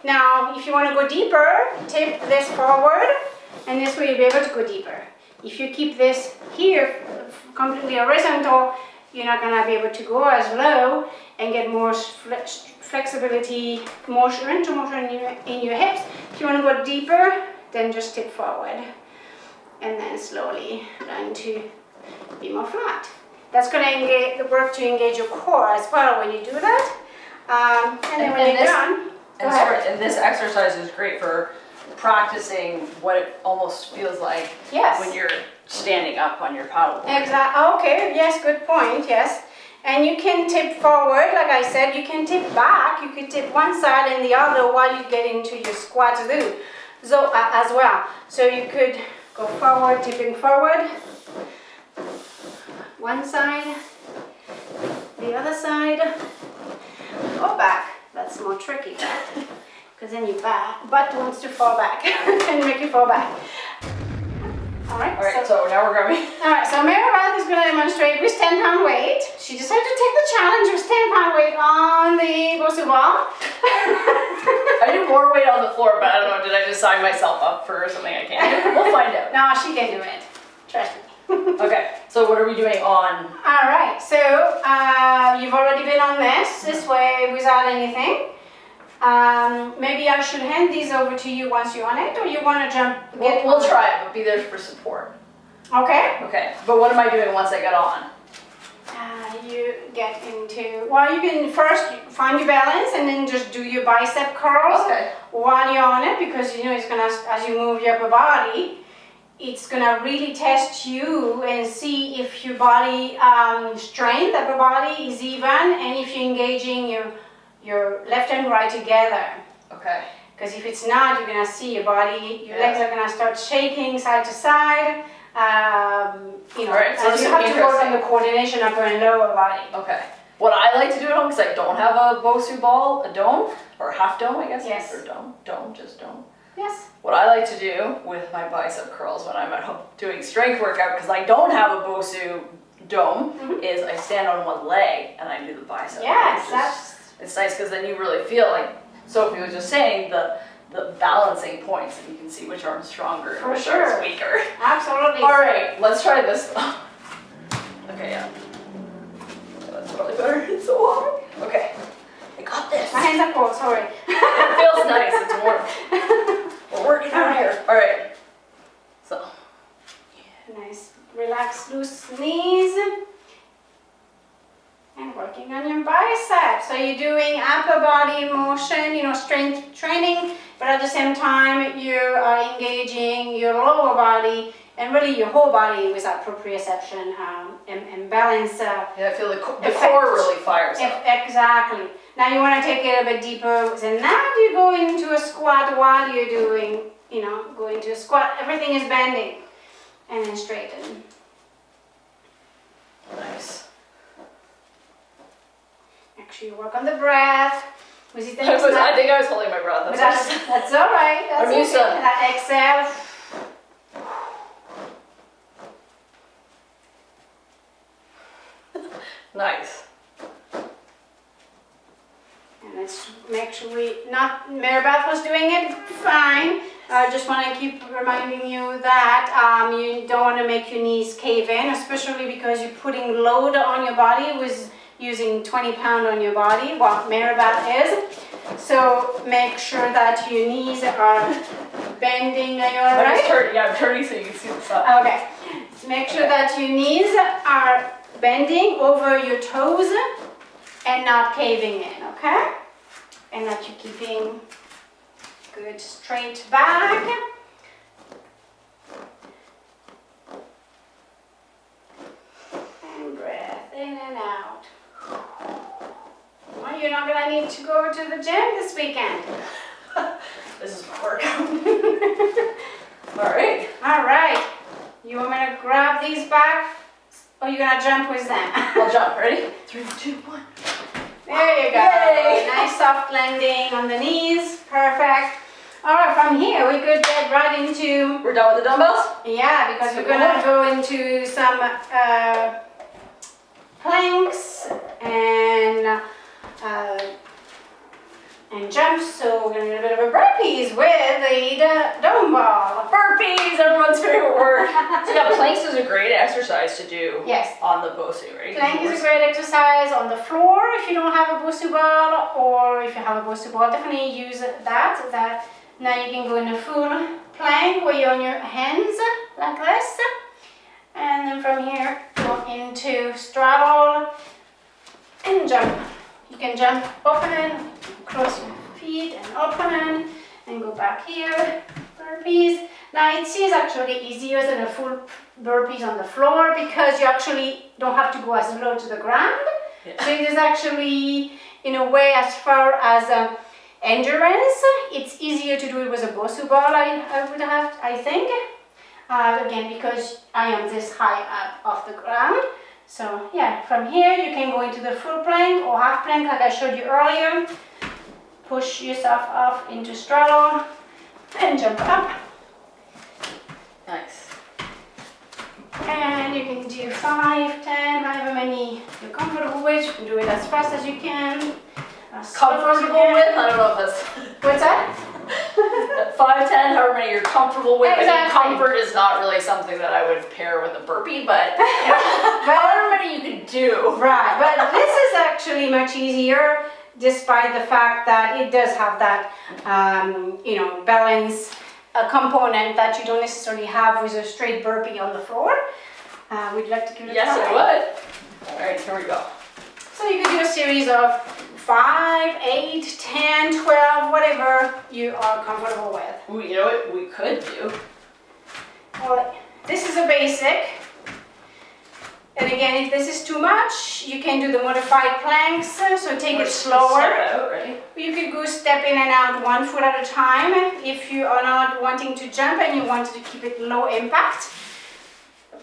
Now, if you want to go deeper, tip this forward, and this way you'll be able to go deeper. If you keep this here completely horizontal, you're not going to be able to go as low and get more flexibility, motion, range of motion in your hips. If you want to go deeper, then just tip forward. And then slowly learn to be more flat. That's going to work to engage your core as well when you do that. And then when you're done, go ahead.
And this exercise is great for practicing what it almost feels like when you're standing up on your paddleboard.
Exactly. Okay. Yes. Good point. Yes. And you can tip forward, like I said. You can tip back. You can tip one side and the other while you get into your squat so as well. So you could go forward, tipping forward. One side, the other side. Go back. That's more tricky, because then your butt wants to fall back and make you fall back. All right,
so now we're grabbing.
All right, so Marybeth is going to demonstrate with 10-pound weight. She decided to take the challenge with 10-pound weight on the Bosu ball.
I do more weight on the floor, but I don't know, did I just sign myself up for something I can't do? We'll find out.
No, she can do it. Trust me.
Okay, so what are we doing on?
All right, so you've already been on this way without anything. Maybe I should hand these over to you once you're on it, or you want to jump?
We'll try it, but be there for support.
Okay.
Okay, but what am I doing once I get on?
You get into, well, you can first find your balance and then just do your bicep curls while you're on it, because you know it's gonna, as you move your upper body, it's gonna really test you and see if your body strength, upper body is even, and if you're engaging your left and right together.
Okay.
Because if it's not, you're gonna see your body, your legs are gonna start shaking side to side. You know, so you have to work on the coordination upper and lower body.
Okay. What I like to do at home, because I don't have a Bosu ball, a dome, or a half dome, I guess.
Yes.
Or just dome.
Yes.
What I like to do with my bicep curls when I'm at home doing strength workout, because I don't have a Bosu dome, is I stand on one leg and I do the bicep.
Yes,
it's nice because then you really feel like Sophie was just saying the balancing points, and you can see which arm's stronger and which arm's weaker.
Absolutely.
All right, let's try this. Okay, yeah. That's probably better. It's so hard. Okay, I got this.
My hands are cold, sorry.
It feels nice, it's warm. We're working out here. All right, so.
Nice, relax, loose knees. And working on your biceps. So you're doing upper body motion, you know, strength training, but at the same time you are engaging your lower body and really your whole body with that proprioception and balance.
Yeah, I feel the core really fires up.
Exactly. Now you want to take it a bit deeper. So now you go into a squat while you're doing, you know, go into a squat. Everything is bending and then straighten.
Nice.
Actually, work on the breath.
I think I was holding my breath.
That's all right. That's
I'm used to it.
Exhale.
Nice.
And let's make sure Marybeth was doing it fine. I just want to keep reminding you that you don't want to make your knees cave in, especially because you're putting load on your body with using 20 pounds on your body, well, Marybeth is. So make sure that your knees are bending. Are you all right?
I'm turning so you can see the side.
Okay. So make sure that your knees are bending over your toes and not caving in, okay? And that you're keeping good straight back. And breath in and out. Well, you're not gonna need to go to the gym this weekend.
This is my workout. All right.
You want me to grab these back, or you're gonna jump with them?
I'll jump. Ready? 3, 2, 1.
There you go.
Yay.
Nice soft landing on the knees. Perfect. All right, from here we could get right into.
We're done with the dumbbells?
Yeah, because we're gonna go into some planks and jumps. So we're gonna do a bit of a burpees with the dumbbell.
Burpees, everyone's favorite word. So yeah, planks is a great exercise to do.
Yes.
On the Bosu, right?
Plank is a great exercise on the floor if you don't have a Bosu ball, or if you have a Bosu ball, definitely use that. So that now you can go in a full plank where you're on your hands like this, and then from here go into straddle and jump. You can jump open, close your feet and open, and go back here. Burpees. Now it is actually easier than a full burpees on the floor because you actually don't have to go as low to the ground. Yeah. So it is actually, in a way, as far as endurance, it's easier to do it with a Bosu ball. I think. Again, because I am this high up off the ground. So yeah, from here you can go into the full plank or half plank like I showed you earlier. Push yourself off into straddle and jump up.
Nice.
And you can do 5, 10, however many you're comfortable with. You can do it as fast as you can.
Comfortable with? I don't know if that's...
What's that?
5, 10, however many you're comfortable with.
Exactly.
I mean, comfort is not really something that I would pair with a burpee, but you know, however many you can do.
Right, but this is actually much easier despite the fact that it does have that, balance component that you don't necessarily have with a straight burpee on the floor. Would you like to give it a try?
Yes, I would. All right, here we go.
So you could do a series of 5, 8, 10, 12, whatever you are comfortable with.
Ooh, you know what we could do?
Well, this is a basic. And again, if this is too much, you can do the modified planks, so take it slower.
Out, right?
You could go step in and out 1 foot at a time if you are not wanting to jump and you want to keep it low impact.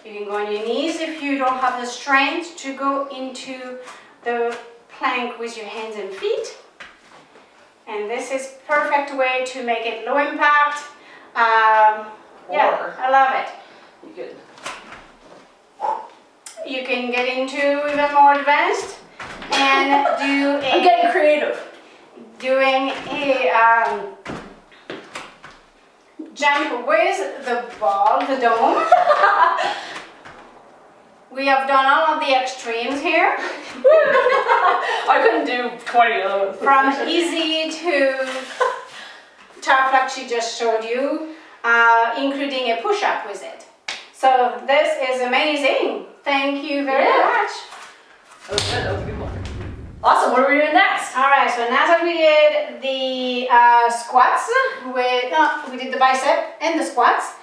You can go on your knees if you don't have the strength to go into the plank with your hands and feet. And this is perfect way to make it low impact. Yeah, I love it.
You could.
You can get into even more advanced and do a...
I'm getting creative.
Doing a jump with the ball, the dome. We have done all of the extremes here.
I couldn't do 20 of those.
From easy to tough like she just showed you, including a push-up with it. So this is amazing. Thank you very much.
That was good. That was a good one. Awesome. What are we doing next?
All right. So now that we did the squats, we did the bicep and the squats.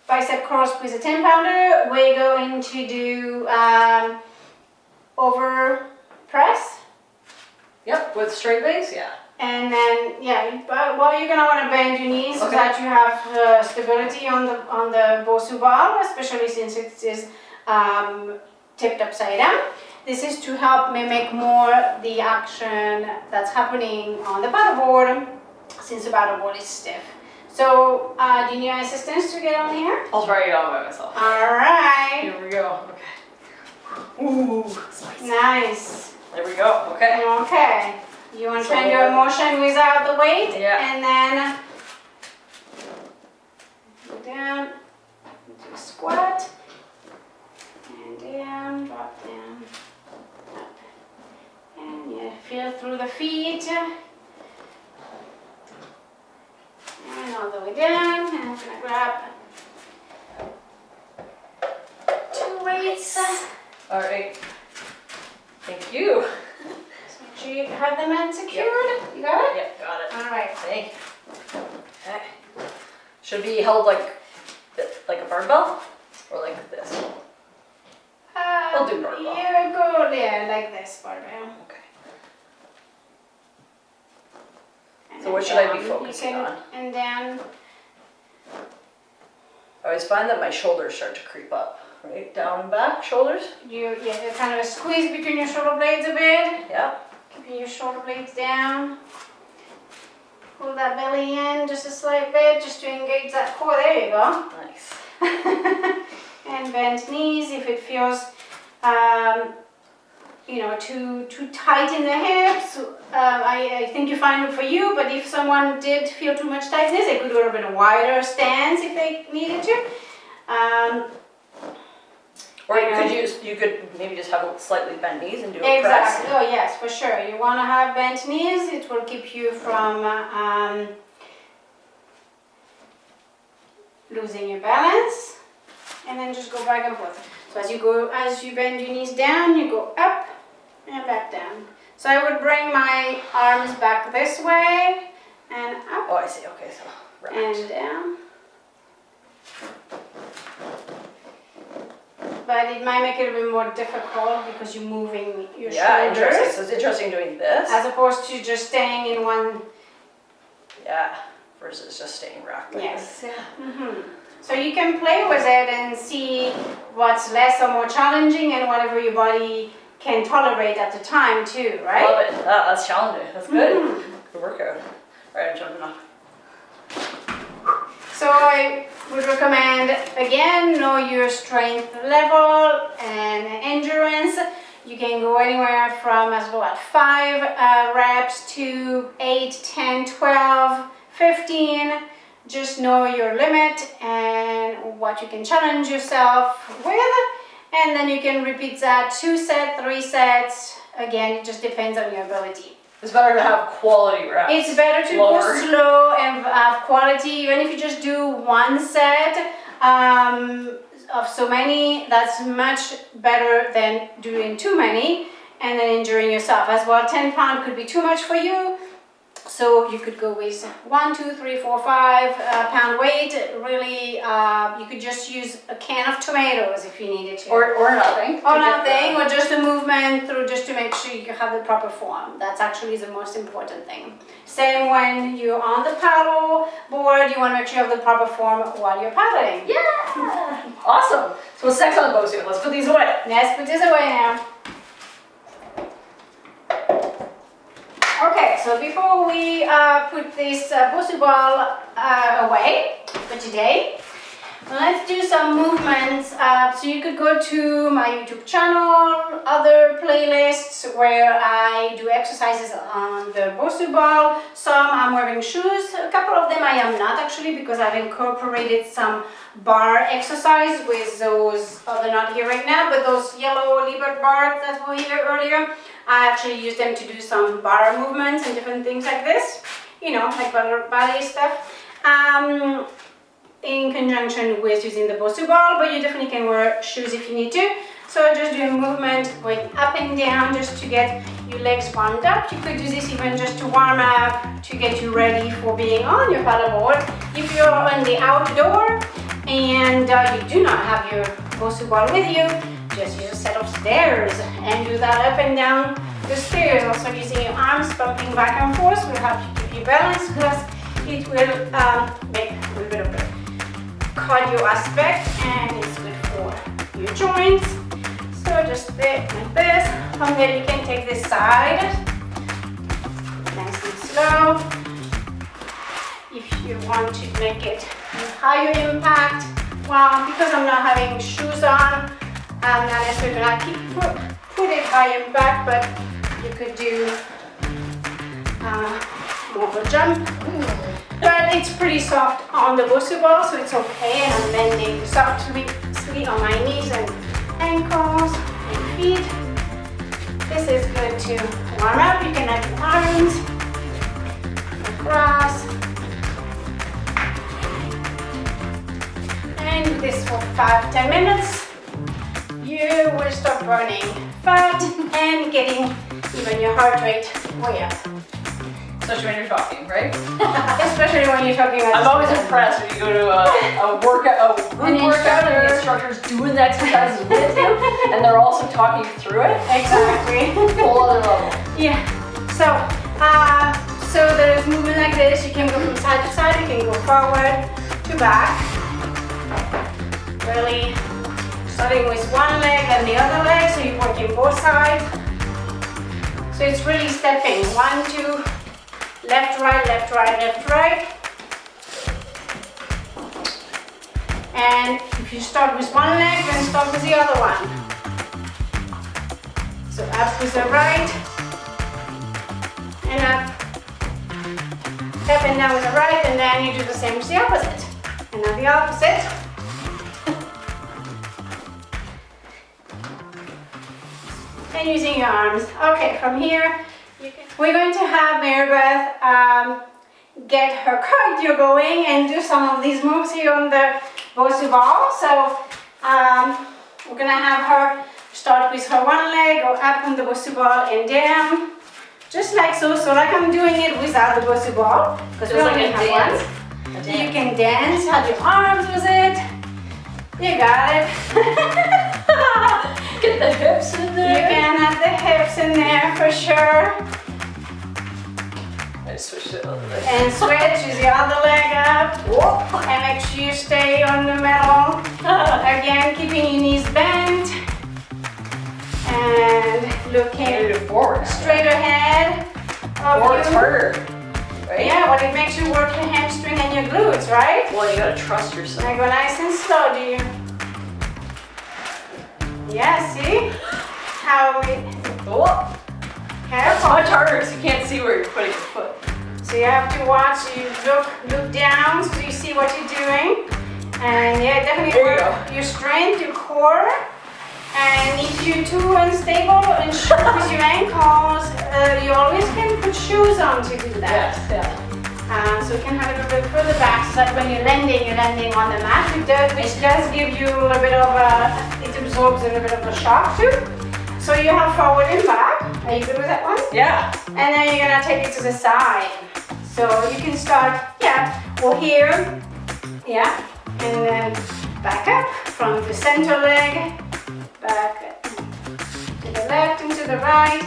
Bicep curls with a 10-pounder. We're going to do over press.
Yep. With straight legs. Yeah.
And then, well, you're gonna want to bend your knees so that you have stability on the Bosu ball, especially since it is tipped upside down. This is to help mimic more the action that's happening on the paddleboard, since the paddleboard is stiff. So, do you need my assistance to get on here?
I'll try it on by myself.
All right.
Here we go. Okay. Ooh, spicy.
Nice.
There we go. Okay.
Okay. You want to try and do a motion without the weight?
Yeah.
And then go down, do a squat, and down, drop down, up. And you feel through the feet. And all the way down. And I'm going to grab 2 weights.
All right. Thank you.
Make sure you have them in secured.
Yep.
You got it?
Yep, got it.
All right.
Thank you. Okay. Should be held like a barbell or like this? We'll do barbell.
Yeah, go there like this, barbell.
Okay.
And
So what
then
should I be
down.
focusing on?
And down.
I always find that my shoulders start to creep up. Right? Down and back, shoulders.
You get kind of a squeeze between your shoulder blades a bit.
Yeah.
Keeping your shoulder blades down. Pull that belly in just a slight bit, just to engage that core. There you go.
Nice.
And bend knees if it feels, you know, too tight in the hips. I think you find it for you, but if someone did feel too much tightness, they could go a bit wider stance if they needed to.
Or you could maybe just have a slightly bent knees and do a
Exactly.
press.
Oh yes, for sure. You want to have bent knees. It will keep you from losing your balance. And then just go back and forth. So as you bend your knees down, you go up and back down. So I would bring my arms back this way and up.
Oh, I see. Okay, so right.
And down. But it might make it a bit more difficult because you're moving your shoulders.
Interesting. So it's interesting doing this.
As opposed to just staying in one.
Yeah, versus just staying racked like
Yes.
this. Yeah.
So you can play with it and see what's less or more challenging and whatever your body can tolerate at the time too, right?
Love it. That's challenging. That's good. Good workout. All right, I'm jumping off.
So I would recommend, again, know your strength level and endurance. You can go anywhere from as low as 5 reps to 8, 10, 12, 15. Just know your limit and what you can challenge yourself with. And then you can repeat that 2 sets, 3 sets. Again, it just depends on your ability.
It's better to have quality reps.
It's better to go slow and have quality. Even if you just do 1 set of so many, that's much better than doing too many and then injuring yourself. As well, 10 pounds could be too much for you. So you could go with 1, 2, 3, 4, 5 pound weight. Really, you could just use a can of tomatoes if you needed to.
Or nothing.
Or nothing, or just a movement through just to make sure you have the proper form. That's actually the most important thing. Same when you're on the paddle board, you want to make sure you have the proper form while you're paddling.
Yeah! Awesome. So what's next on the Bosu? Let's put these away.
Let's put this away now. Okay, so before we put this Bosu ball away for today, let's do some movements. So you could go to my YouTube channel, other playlists where I do exercises on the Bosu ball. Some I'm wearing shoes, a couple of them I am not actually because I've incorporated some bar exercise with those, they're not here right now, but those yellow Liebert bars that were here earlier. I actually use them to do some bar movements and different things like this, you know, like ballet stuff, in conjunction with using the Bosu ball, but you definitely can wear shoes if you need to. So just doing movement, going up and down just to get your legs warmed up. You could do this even just to warm up, to get you ready for being on your paddleboard. If you're on the outdoor and you do not have your Bosu ball with you, just use a set of stairs and do that up and down the stairs. Also using your arms, bumping back and forth will help you keep your balance, plus it will make a little bit of a cardio aspect and it's good for your joints. So just a bit like this. From there you can take this side, nice and slow. If you want to make it higher impact, well, because I'm not having shoes on, I'm not necessarily gonna put it high impact, but you could do more of a jump. But it's pretty soft on the Bosu ball, so it's okay. And I'm bending softly on my knees and ankles and feet. This is good to warm up. You can have your arms across. And do this for 5-10 minutes. You will stop burning fat and getting even your heart rate way up.
Especially when you're talking, right?
Especially when you're talking about
I'm always impressed when you go to a workout, a group workout, and the instructor's doing the exercises with you, and they're also talking you through it.
Exactly.
Whole other level.
Yeah. So there's movement like this. You can go from side to side. You can go forward to back. Really starting with one leg and the other leg, so you're working both sides. So it's really stepping 1, 2. Left, right, left, right, left, right. And if you start with one leg, then start with the other one. So up with the right, and up. Up and down with the right, and then you do the same with the opposite. And now the opposite. And using your arms. Okay, from here, we're going to have Marybeth get her cardio going and do some of these moves here on the Bosu ball. So we're gonna have her start with her one leg, go up on the Bosu ball and down. Just like so, like I'm doing it without the Bosu ball, because we only have one. You can dance, have your arms with it. You got it.
Get the hips in there.
You can have the hips in there for sure.
I switched it over there.
And switch with the other leg up. Whoop. And make sure you stay on the middle. Again, keeping your knees bent. And looking
forward.
Straight ahead.
Forward's harder, right?
Yeah, well, it makes you work your hamstring and your glutes, right?
Well, you gotta trust yourself.
Now go nice and slow, do you? Yeah, see? How we...
Oh. That's
Careful.
much harder because you can't see where you're putting your foot.
So you have to watch, you look down so you see what you're doing. And yeah, definitely work your strength, your core. And if you're too unstable and short with your ankles, you always can put shoes on to do that.
Yes, yeah.
So you can have it a little bit further back so that when you're landing on the mat, which does give you a little bit of it absorbs a little bit of the shock too. So you have forward and back. Are you good with that one?
Yeah.
And then you're gonna take it to the side. So you can start, or here, and then back up from the center leg, back to the left and to the right.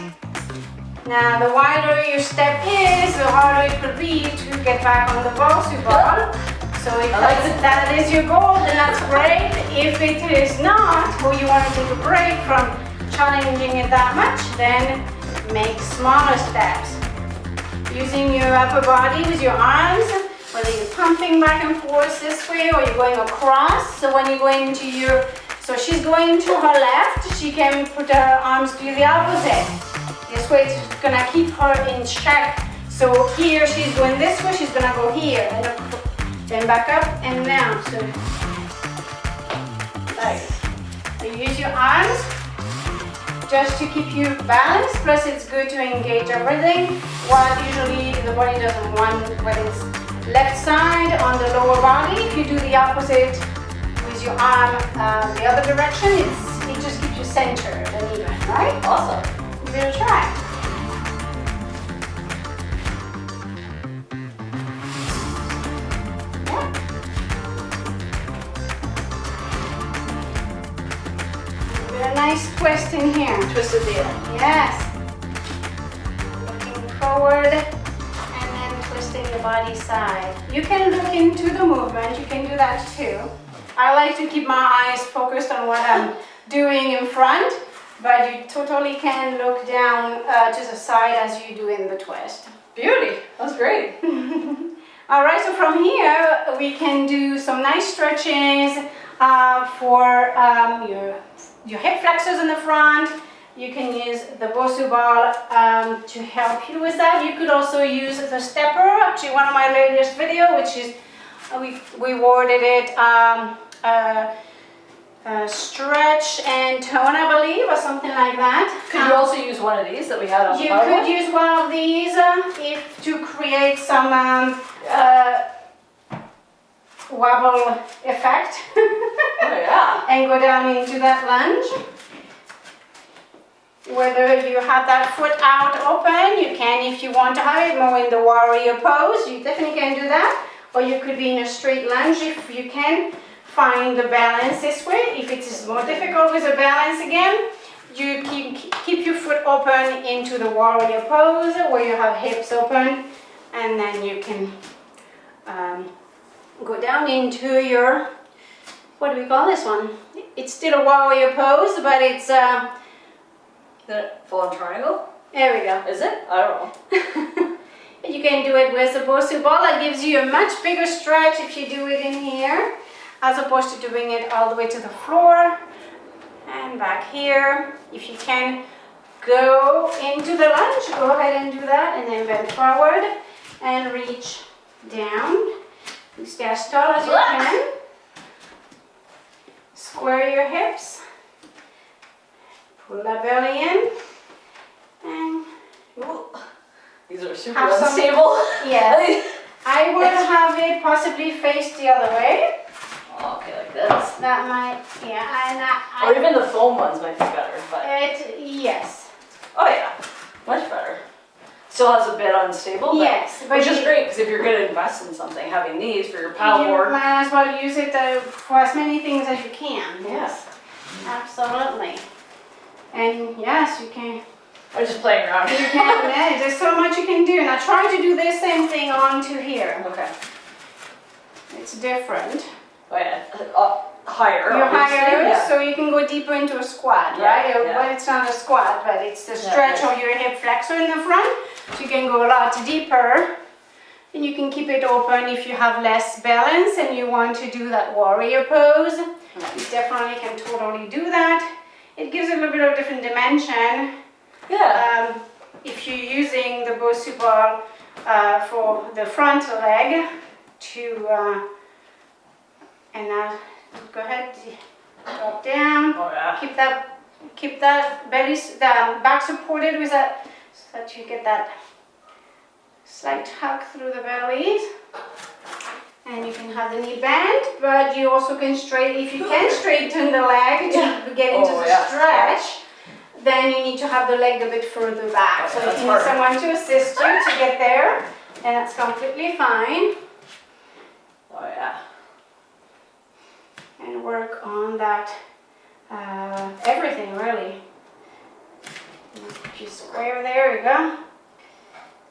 Now the wider your step is, the harder it will be to get back on the Bosu ball. So if that is your goal, then that's great. If it is not, or you want to take a break from challenging it that much, then make smaller steps. Using your upper body with your arms, whether you're pumping back and forth this way or you're going across. So when you're going to so she's going to her left, she can put her arms to the opposite. This way it's gonna keep her in check. So here she's going this way, she's gonna go here. And then back up and down. So nice. So you use your arms just to keep you balanced, plus it's good to engage everything. What usually the body doesn't want when it's left side on the lower body. If you do the opposite with your arm the other direction, it just keeps you centered and even, right?
Awesome.
Give it a try. A nice twist in here.
Twist at the end.
Yes. Looking forward and then twisting the body side. You can look into the movement. You can do that too. I like to keep my eyes focused on what I'm doing in front, but you totally can look down to the side as you do in the twist.
Beauty. That's great.
All right, so from here we can do some nice stretches for your hip flexors in the front. You can use the Bosu ball to help you with that. You could also use the stepper. Actually, one of my latest video, which is we worded it stretch and tone, I believe, or something like that.
Could you also use one of these that we had on the
You could use one of these to create some wobble effect.
Oh yeah.
And go down into that lunge. Whether you have that foot out open, you can. If you want to have it more in the warrior pose, you definitely can do that. Or you could be in a straight lunge if you can find the balance this way. If it is more difficult with the balance again, you keep your foot open into the warrior pose where you have hips open, and then you can go down into your, what do we call this one? It's still a warrior pose, but it's
the full-on triangle?
there we go.
Is it? I don't know.
You can do it with the Bosu ball. That gives you a much bigger stretch if you do it in here, as opposed to doing it all the way to the floor. And back here, if you can go into the lunge, go ahead and do that, and then bend forward and reach down. You stay as tall as you can. Square your hips. Pull that belly in. And
these are super unstable.
Yes. I would have it possibly face the other way.
Oh, okay, like this.
That might, yeah,
or even the foam ones might be better, but.
Yes.
Oh yeah, much better. Still has a bit unstable, but
yes, but
which is great because if you're going to invest in something, having these for your paddleboard.
You might as well use it for as many things as you can.
Yes.
Absolutely. And yes, you can.
I'm just playing around.
You can, yeah, there's so much you can do. And I try to do the same thing onto here.
Okay.
It's different.
Oh yeah, higher.
You're higher,
yeah.
so you can go deeper into a squat, right?
Yeah.
Well, it's not a squat, but it's the stretch of your hip flexor in the front. So you can go a lot deeper. And you can keep it open if you have less balance and you want to do that warrior pose. You definitely can totally do that. It gives a little bit of different dimension.
Yeah.
If you're using the Bosu ball for the front leg to, and now go ahead, drop down.
Oh yeah.
Keep that belly, the back supported with that, so that you get that slight hug through the belly. And you can have the knee bend, but you also can if you can straighten the leg to get into the stretch, then you need to have the leg a bit further back. So if you need someone to assist you to get there, and that's completely fine.
Oh yeah.
And work on that, everything really. If you square, there you go.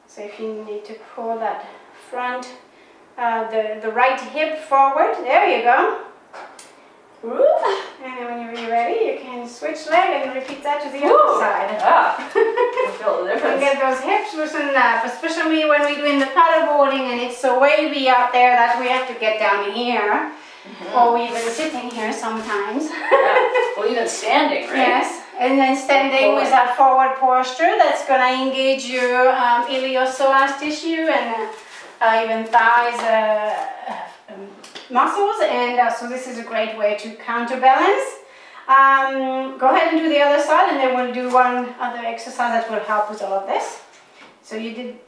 So if you need to pull that front, the right hip forward, there you go. And then when you're ready, you can switch leg and repeat that to the other side.
Yeah. I feel the difference.
And get those hips loosened up, especially when we're doing the paddle boarding and it's so wavy out there that we have to get down here. Or even sitting here sometimes.
Yeah. Well, even standing, right?
Yes. And then standing with that forward posture, that's going to engage your iliopsoas tissue and even thighs muscles. And so this is a great way to counterbalance. Go ahead and do the other side, and then we'll do one other exercise that will help with all of this. So you did,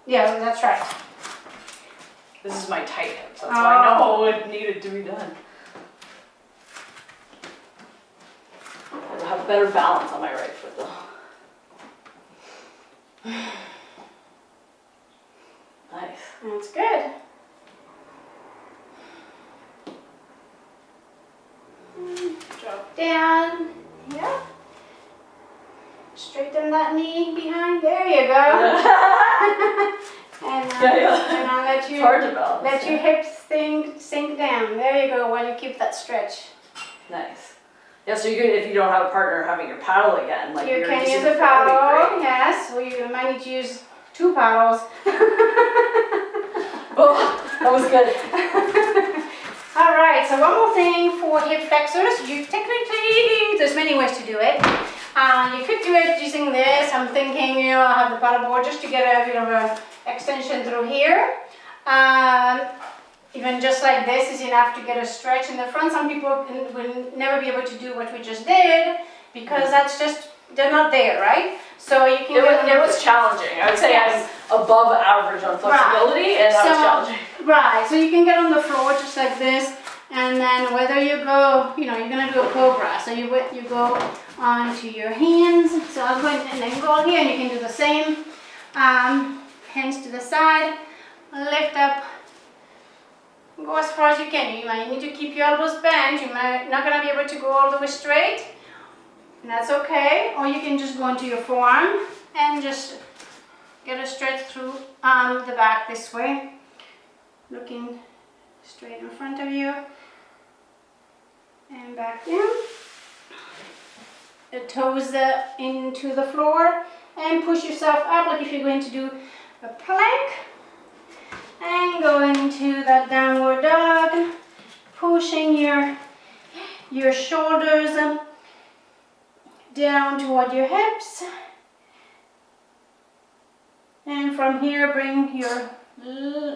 yeah, that's right.
This is my tight hips, that's why I know it needed to be done. I have better balance on my right foot though. Nice.
That's good. Drop down. Yeah. Straighten that knee behind. There you go. And I'll let you
it's hard to balance,
let your hips sink down. There you go, while you keep that stretch.
Nice. Yeah, so you could, if you don't have a partner, having your paddle again, like
you can use a paddle. Yes, or you might need to use 2 paddles.
Oh, that was good.
All right. So one more thing for hip flexors. You technically, there's many ways to do it. You could do it using this. I'm thinking, you know, I have the paddle board just to get a bit of a extension through here. Even just like this is enough to get a stretch in the front. Some people will never be able to do what we just did because that's just, they're not there, right? So you can.
It was challenging. I would say I'm above average on flexibility, and that was challenging.
Right. So you can get on the floor just like this, and then whether you go, you know, you're gonna do a cobra. So you go onto your hands. So I'll go and then go here, and you can do the same. Hands to the side, lift up, go as far as you can. You might need to keep your elbows bent. You might not gonna be able to go all the way straight, and that's okay. Or you can just go into your forearm and just get a stretch through the back this way, looking straight in front of you, and back down. The toes into the floor, and push yourself up like if you're going to do a plank and go into that downward dog, pushing your shoulders down toward your hips. And from here, bring your,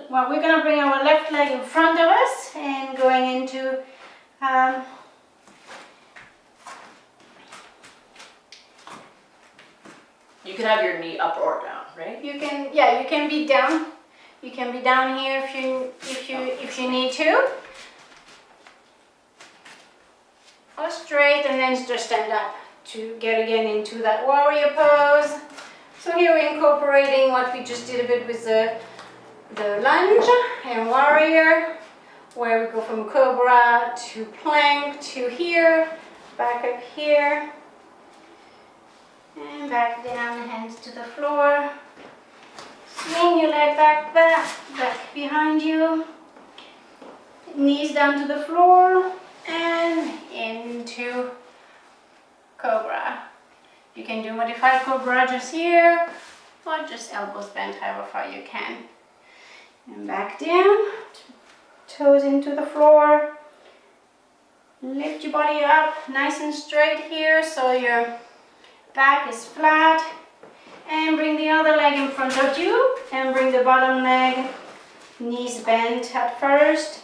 well, we're going to bring our left leg in front of us and going into
you can have your knee up or down, right?
you can, yeah, you can be down. You can be down here if you need to. Or straight, and then just stand up to get again into that warrior pose. So here we're incorporating what we just did a bit with the lunge and warrior, where we go from cobra to plank to here, back up here, and back down, hands to the floor. Swing your leg back behind you, knees down to the floor, and into cobra. You can do modified cobra just here, or just elbows bent however far you can. And back down, toes into the floor. Lift your body up nice and straight here so your back is flat. And bring the other leg in front of you and bring the bottom leg, knees bent at first.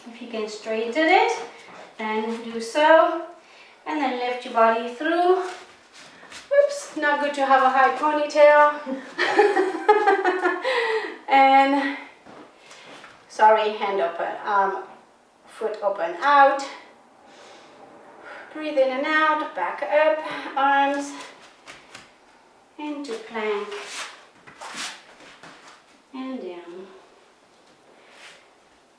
If you can straighten it, then do so. And then lift your body through. Oops, not good to have a high ponytail. And, sorry, hand open, foot open out. Breathe in and out, back up, arms. Into plank and down.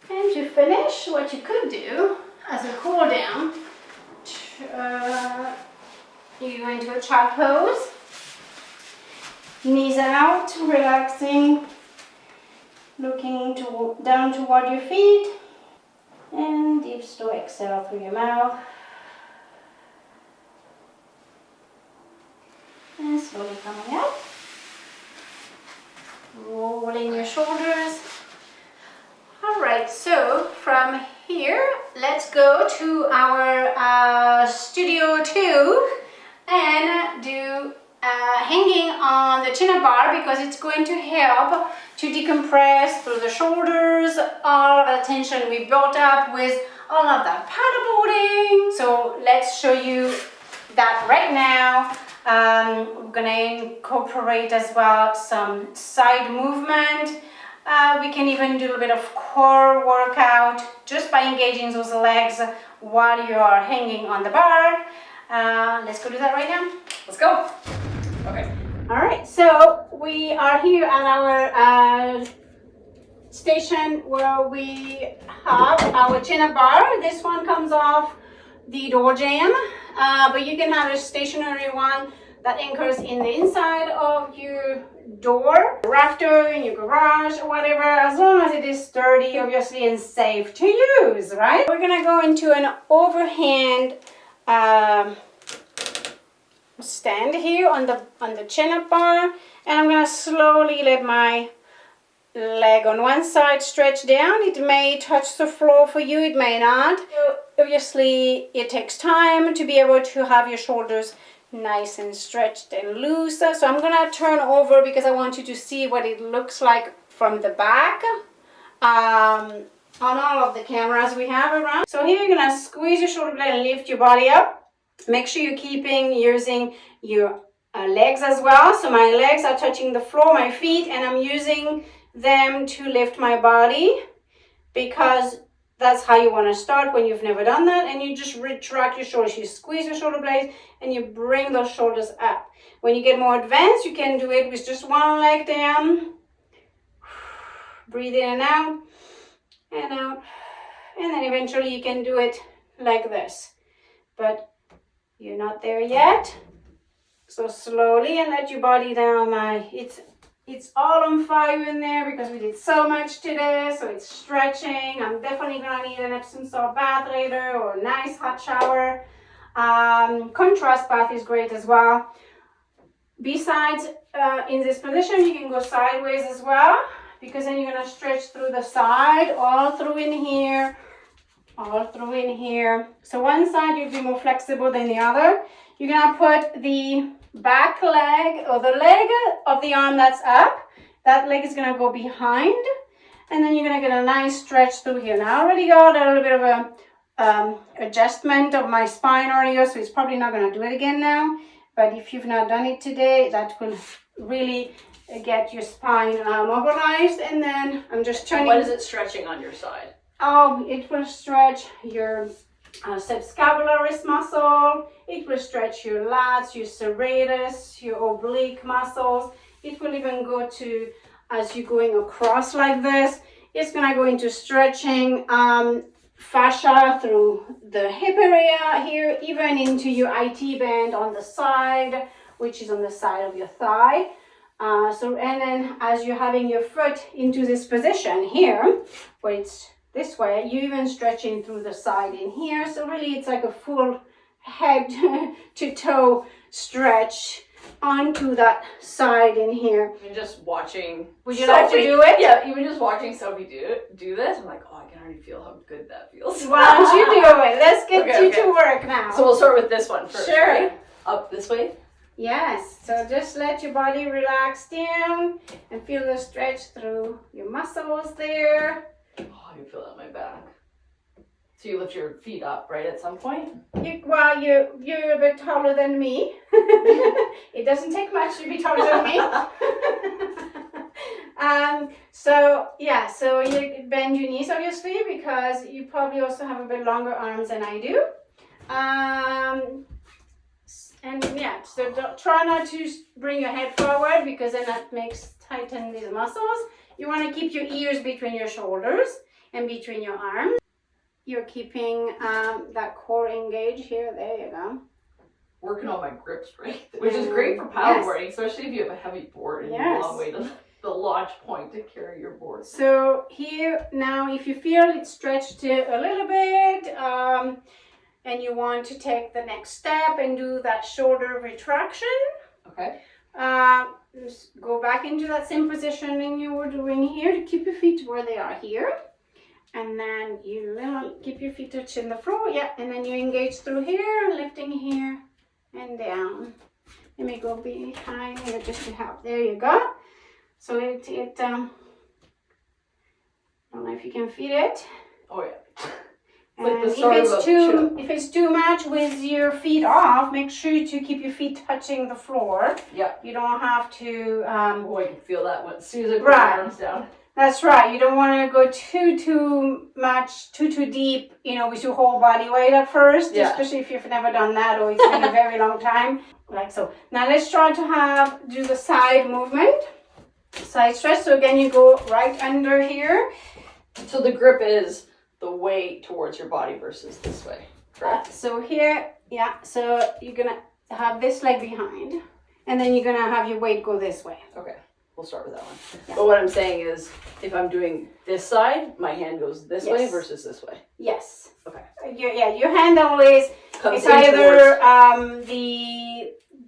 And to finish, what you could do as a cool down, you go into a child pose, knees out, relaxing, looking down toward your feet, and deep slow exhale through your mouth. And slowly coming up, rolling your shoulders. All right, so from here, let's go to our Studio 2 and do hanging on the chin-up bar, because it's going to help to decompress through the shoulders, all of the tension we built up with all of that paddleboarding. So let's show you that right now. We're gonna incorporate as well some side movement. We can even do a little bit of core workout just by engaging those legs while you are hanging on the bar. Let's go do that right now.
Let's go. Okay.
All right, so we are here at our station where we have our chin-up bar. This one comes off the door jamb, but you can have a stationary one that anchors in the inside of your door, rafter, in your garage, or whatever, as long as it is sturdy, obviously, and safe to use, right? We're gonna go into an overhand stand here on the chin-up bar, and I'm gonna slowly let my leg on one side stretch down. It may touch the floor for you, it may not. So obviously, it takes time to be able to have your shoulders nice and stretched and loose. So I'm gonna turn over because I want you to see what it looks like from the back on all of the cameras we have around. So here you're gonna squeeze your shoulder blade and lift your body up. Make sure you're using your legs as well. So my legs are touching the floor, my feet, and I'm using them to lift my body, because that's how you want to start when you've never done that. And you just retract your shoulders. You squeeze your shoulder blades and you bring those shoulders up. When you get more advanced, you can do it with just one leg down. Breathe in and out, and out. And then eventually you can do it like this. But you're not there yet. So slowly, and let your body down. It's all on fire in there because we did so much today, so it's stretching. I'm definitely gonna need an Epsom salt bath later, or a nice hot shower. Contrast bath is great as well. Besides, in this position, you can go sideways as well, because then you're gonna stretch through the side, all through in here, all through in here. So one side you'll be more flexible than the other. You're gonna put the back leg, or the leg of the arm that's up, that leg is gonna go behind, and then you're gonna get a nice stretch through here. Now I already got a little bit of a adjustment of my spine earlier, so it's probably not gonna do it again now. But if you've not done it today, that will really get your spine mobilized. And then I'm just turning.
What is it stretching on your side?
Oh, it will stretch your subscapularis muscle. It will stretch your lats, your serratus, your oblique muscles. It will even go to, as you're going across like this, it's gonna go into stretching fascia through the hip area here, even into your IT band on the side, which is on the side of your thigh. And then as you're having your foot into this position here, where it's this way, you're even stretching through the side in here. So really it's like a full head to toe stretch onto that side in here.
Even just watching.
Would you like to do it?
Yeah, even just watching Sophie do this, I'm like, oh, I can already feel how good that feels.
Why don't you do it? Let's get you to work now.
So we'll start with this one first.
Sure.
Right? Up this way.
Yes. So just let your body relax down and feel the stretch through your muscles there.
Oh, I can feel that in my back. So you lift your feet up, right, at some point?
You're a bit taller than me. It doesn't take much to be taller than me. So you bend your knees obviously, because you probably also have a bit longer arms than I do. So try not to bring your head forward, because then that makes tighten these muscles. You want to keep your ears between your shoulders and between your arms. You're keeping that core engaged here. There you go.
Working on my grip strength, which is great for paddleboarding, especially if you have a heavy board and you have a long way to the launch point to carry your board.
So here now, if you feel it stretched a little bit, and you want to take the next step and do that shoulder retraction,
okay.
Just go back into that same positioning you were doing here to keep your feet where they are here. And then you keep your feet touching the floor, and then you engage through here, lifting here and down. Let me go behind here just to help. There you go. So I don't know if you can feel it.
Oh yeah.
And if it's too much with your feet off, make sure to keep your feet touching the floor.
Yeah.
You don't have to.
I can feel that as soon as I put my arms down.
That's right. You don't want to go too much, too deep, with your whole body weight at first, especially if you've never done that or it's been a very long time. Like so. Now let's try to do the side movement. Side stretch. So again, you go right under here.
So the grip is the weight towards your body versus this way, correct?
So here, so you're going to have this leg behind, and then you're going to have your weight go this way.
Okay. We'll start with that one.
Yeah.
But what I'm saying is, if I'm doing this side, my hand goes this way versus this way.
Yes.
Okay.
Your hand always
comes
it's either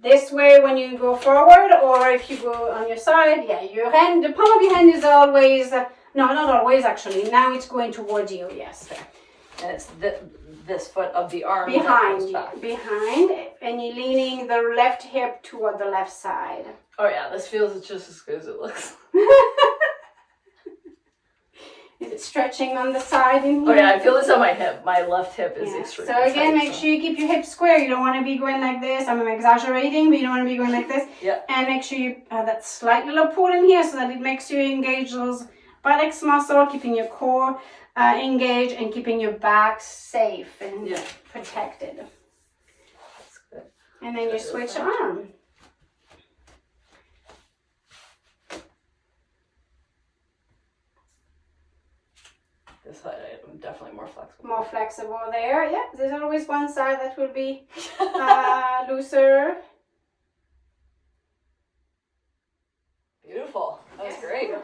this way when you go forward, or if you go on your side. Your hand, the palm of your hand is always no, not always actually. Now it's going towards you. Yes.
Okay. And it's this foot of the arm
behind, and you're leaning the left hip toward the left side.
Oh yeah, this feels just as good as it looks.
Is it stretching on the side in here?
Oh yeah, I feel this on my hip. My left hip is extremely
So again,
tight,
make sure you keep your hips square. You don't want to be going like this. I'm exaggerating, but you don't want to be going like this.
Yeah.
And make sure you have that slight little pull in here so that it makes you engage those buttocks muscle, keeping your core engaged and keeping your back safe and protected.
That's good.
And then you switch arm.
This side I'm definitely more flexible.
More flexible there. Yeah, there's always one side that will be looser.
Beautiful. That was great.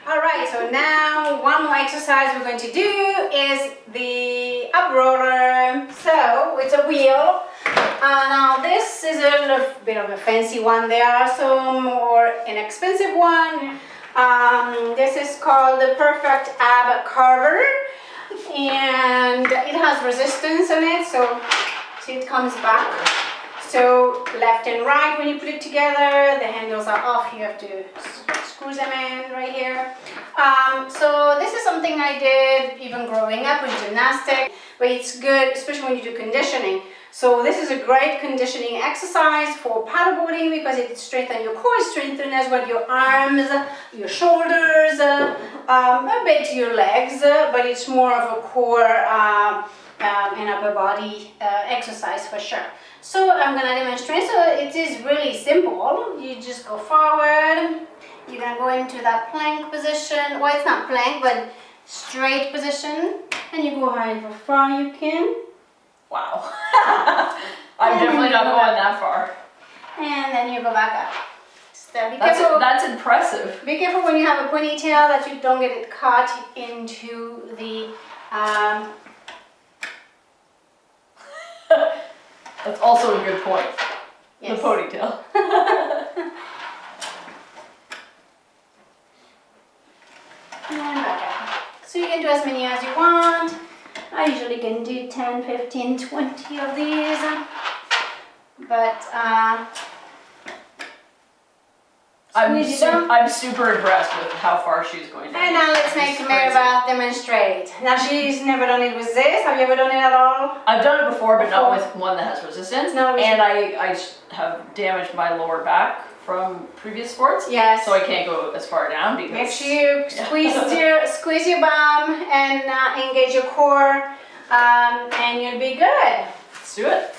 All right, so now one more exercise we're going to do is the up roller. So it's a wheel. Now this is a little bit of a fancy one. There are some more inexpensive one. This is called the Perfect Ab Carver, and it has resistance in it, so see it comes back. So left and right when you put it together, the handles are off. You have to screw them in right here. So this is something I did even growing up with gymnastics, but it's good, especially when you do conditioning. So this is a great conditioning exercise for paddleboarding because it strengthens your core, strengthens as well your arms, your shoulders, a bit your legs, but it's more of a core and upper body exercise for sure. So I'm gonna demonstrate. So it is really simple. You just go forward. You're gonna go into that plank position. Well, it's not plank, but straight position, and you go however far you can.
Wow. I'm definitely not going that far.
And then you go back up. So be careful.
That's impressive.
Be careful when you have a ponytail that you don't get it caught into the.
That's also a good point.
Yes.
The ponytail.
And back up. So you can do as many as you want. I usually can do 10, 15, 20 of these. But
I'm super impressed with how far she's going down.
And now let's make Marybeth demonstrate. Now she's never done it with this. Have you ever done it at all?
I've done it before, but not with one that has resistance.
No,
and I have damaged my lower back from previous sports.
Yes.
So I can't go as far down because.
Make sure you squeeze your bum and engage your core, and you'll be good.
Let's do it.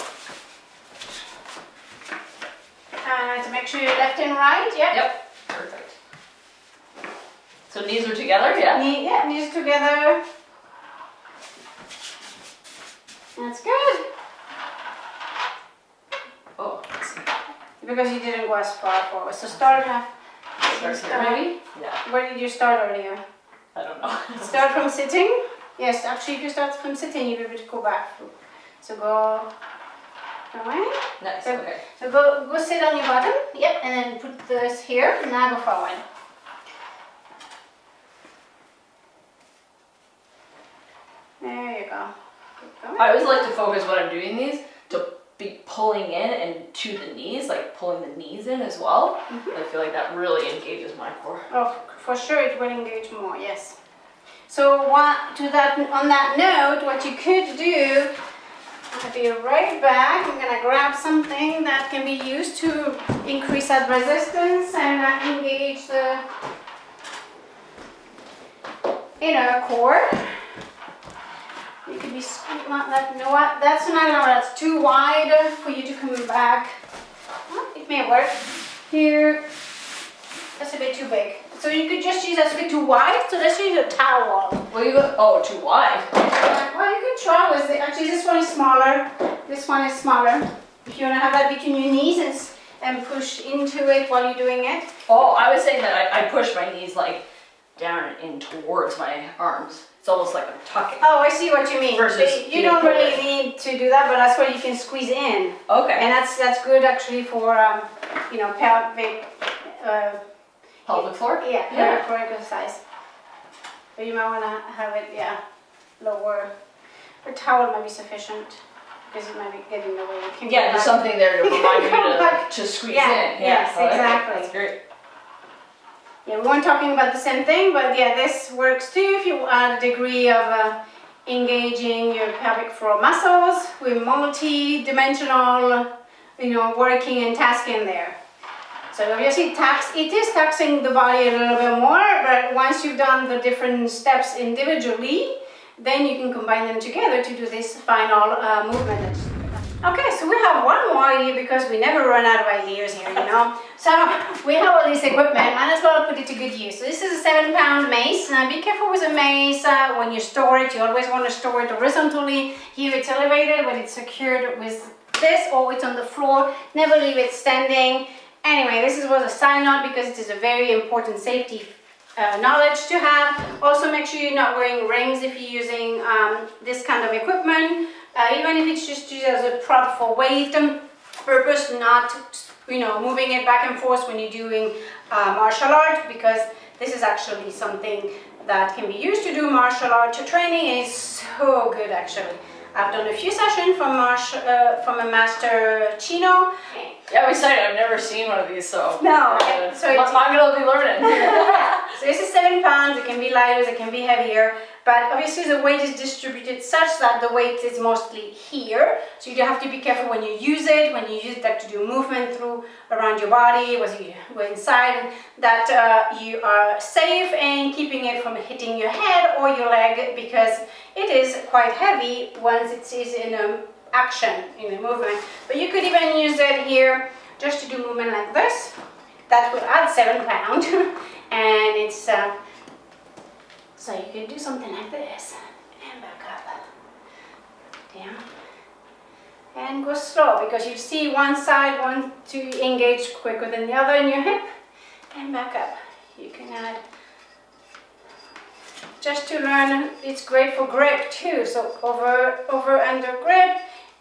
To make sure you're left and right. Yep.
Yep. Perfect. So knees are together, yeah?
Knees together. That's good.
Oh, let's see.
Because you didn't go as far forward. So start here maybe?
Yeah.
Where did you start earlier?
I don't know.
Start from sitting? Yes, actually if you start from sitting you'll be able to go back. So go away.
Nice,
So,
okay.
So go sit on your bottom. Yep, and then put this here. Now go forward. There you go. Keep going.
I always like to focus when I'm doing these to be pulling in and to the knees, like pulling the knees in as well. I feel like that really engages my core.
Oh, for sure it will engage more, yes. So on that note, what you could do, I'll be right back. I'm gonna grab something that can be used to increase that resistance and engage the inner core. You could be not that. You know what? That's not enough. That's too wide for you to come back. Well, it may work. Here, that's a bit too big. So you could just use that's a bit too wide. So let's use a towel.
Well, you go. Oh, too wide.
Well, you could try with it. Actually, this one is smaller. This one is smaller. If you want to have that between your knees and push into it while you're doing it.
Oh, I was saying that I push my knees like down and towards my arms. It's almost like I'm tucking.
Oh, I see what you mean.
Versus
You don't really need to do that, but that's where you can squeeze in.
Okay.
And that's good actually for pelvic.
Pelvic floor?
Yeah, for exercise. But you might want to have it, lower. A towel might be sufficient because it might be getting in the way.
Yeah, there's something there to remind you to squeeze in.
Yes, exactly.
That's great.
Yeah, we weren't talking about the same thing, but yeah, this works too if you add a degree of engaging your pelvic floor muscles with multi-dimensional, working and tasking there. So obviously it is taxing the body a little bit more, but once you've done the different steps individually, then you can combine them together to do this final movement. Okay, so we have one more idea because we never run out of ideas here, So we have all this equipment, might as well put it to good use. So this is a 7-pound mace. Now be careful with a mace when you store it. You always want to store it horizontally. Here it's elevated, but it's secured with this, or it's on the floor. Never leave it standing. Anyway, this was a side note because it is a very important safety knowledge to have. Also make sure you're not wearing rings if you're using this kind of equipment. even if it's just used as a prop for weight purpose, not moving it back and forth when you're doing martial art, because this is actually something that can be used to do martial art training, and it's so good actually. I've done a few sessions from a master Chino.
Yeah, I'm excited. I've never seen one of these, so
no.
So I'm gonna be learning.
So this is 7 pounds. It can be lighter, it can be heavier, but obviously the weight is distributed such that the weight is mostly here. So you have to be careful when you use it. When you use it like to do movement around your body, whether you go inside, that you are safe in keeping it from hitting your head or your leg, because it is quite heavy once it is in a action, in a movement. But you could even use it here just to do movement like this. That would add 7 pounds. And it's so you can do something like this and back up, down, and go slow, because you see one side want to engage quicker than the other in your hip, and back up. You can add, just to learn, it's great for grip too. So over under grip.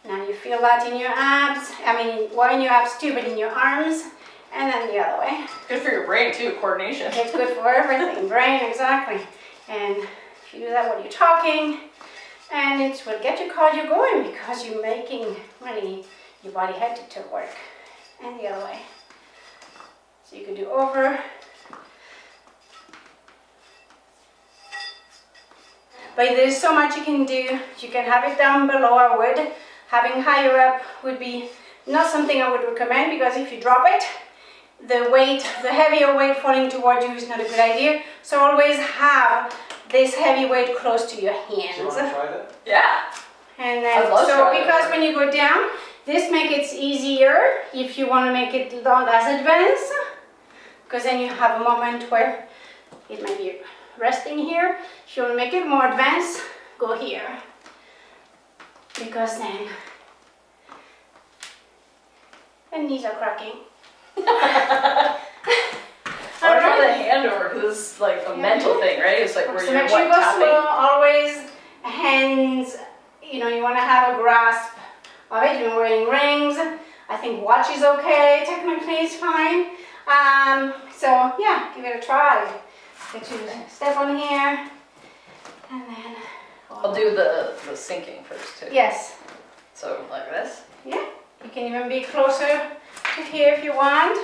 Now you feel that in your abs. I mean, well, in your abs too, but in your arms. And then the other way.
Good for your brain too, coordination.
It's good for everything, brain, exactly. And if you do that while you're talking, and it will get your cardio going, because you're making really your body head to work. And the other way. So you can do over. But there's so much you can do. You can have it down below, I would. Having higher up would be not something I would recommend, because if you drop it, the heavier weight falling towards you is not a good idea. So always have this heavy weight close to your hands.
Do you want to try that?
Yeah.
And then, so because when you go down, this makes it easier if you want to make it not as advanced, because then you have a moment where it might be resting here. If you want to make it more advanced, go here, because then the knees are cracking.
I want to try the hand over, because it's like a mental thing, right? It's like where
so
you're
make sure you go
tapping.
slow, always hands, you want to have a grasp of it. You're wearing rings. I think watch is okay, technically it's fine. So yeah, give it a try. Get you step on here, and then
I'll do the sinking first too.
Yes.
So like this?
Yeah, you can even be closer to here if you want.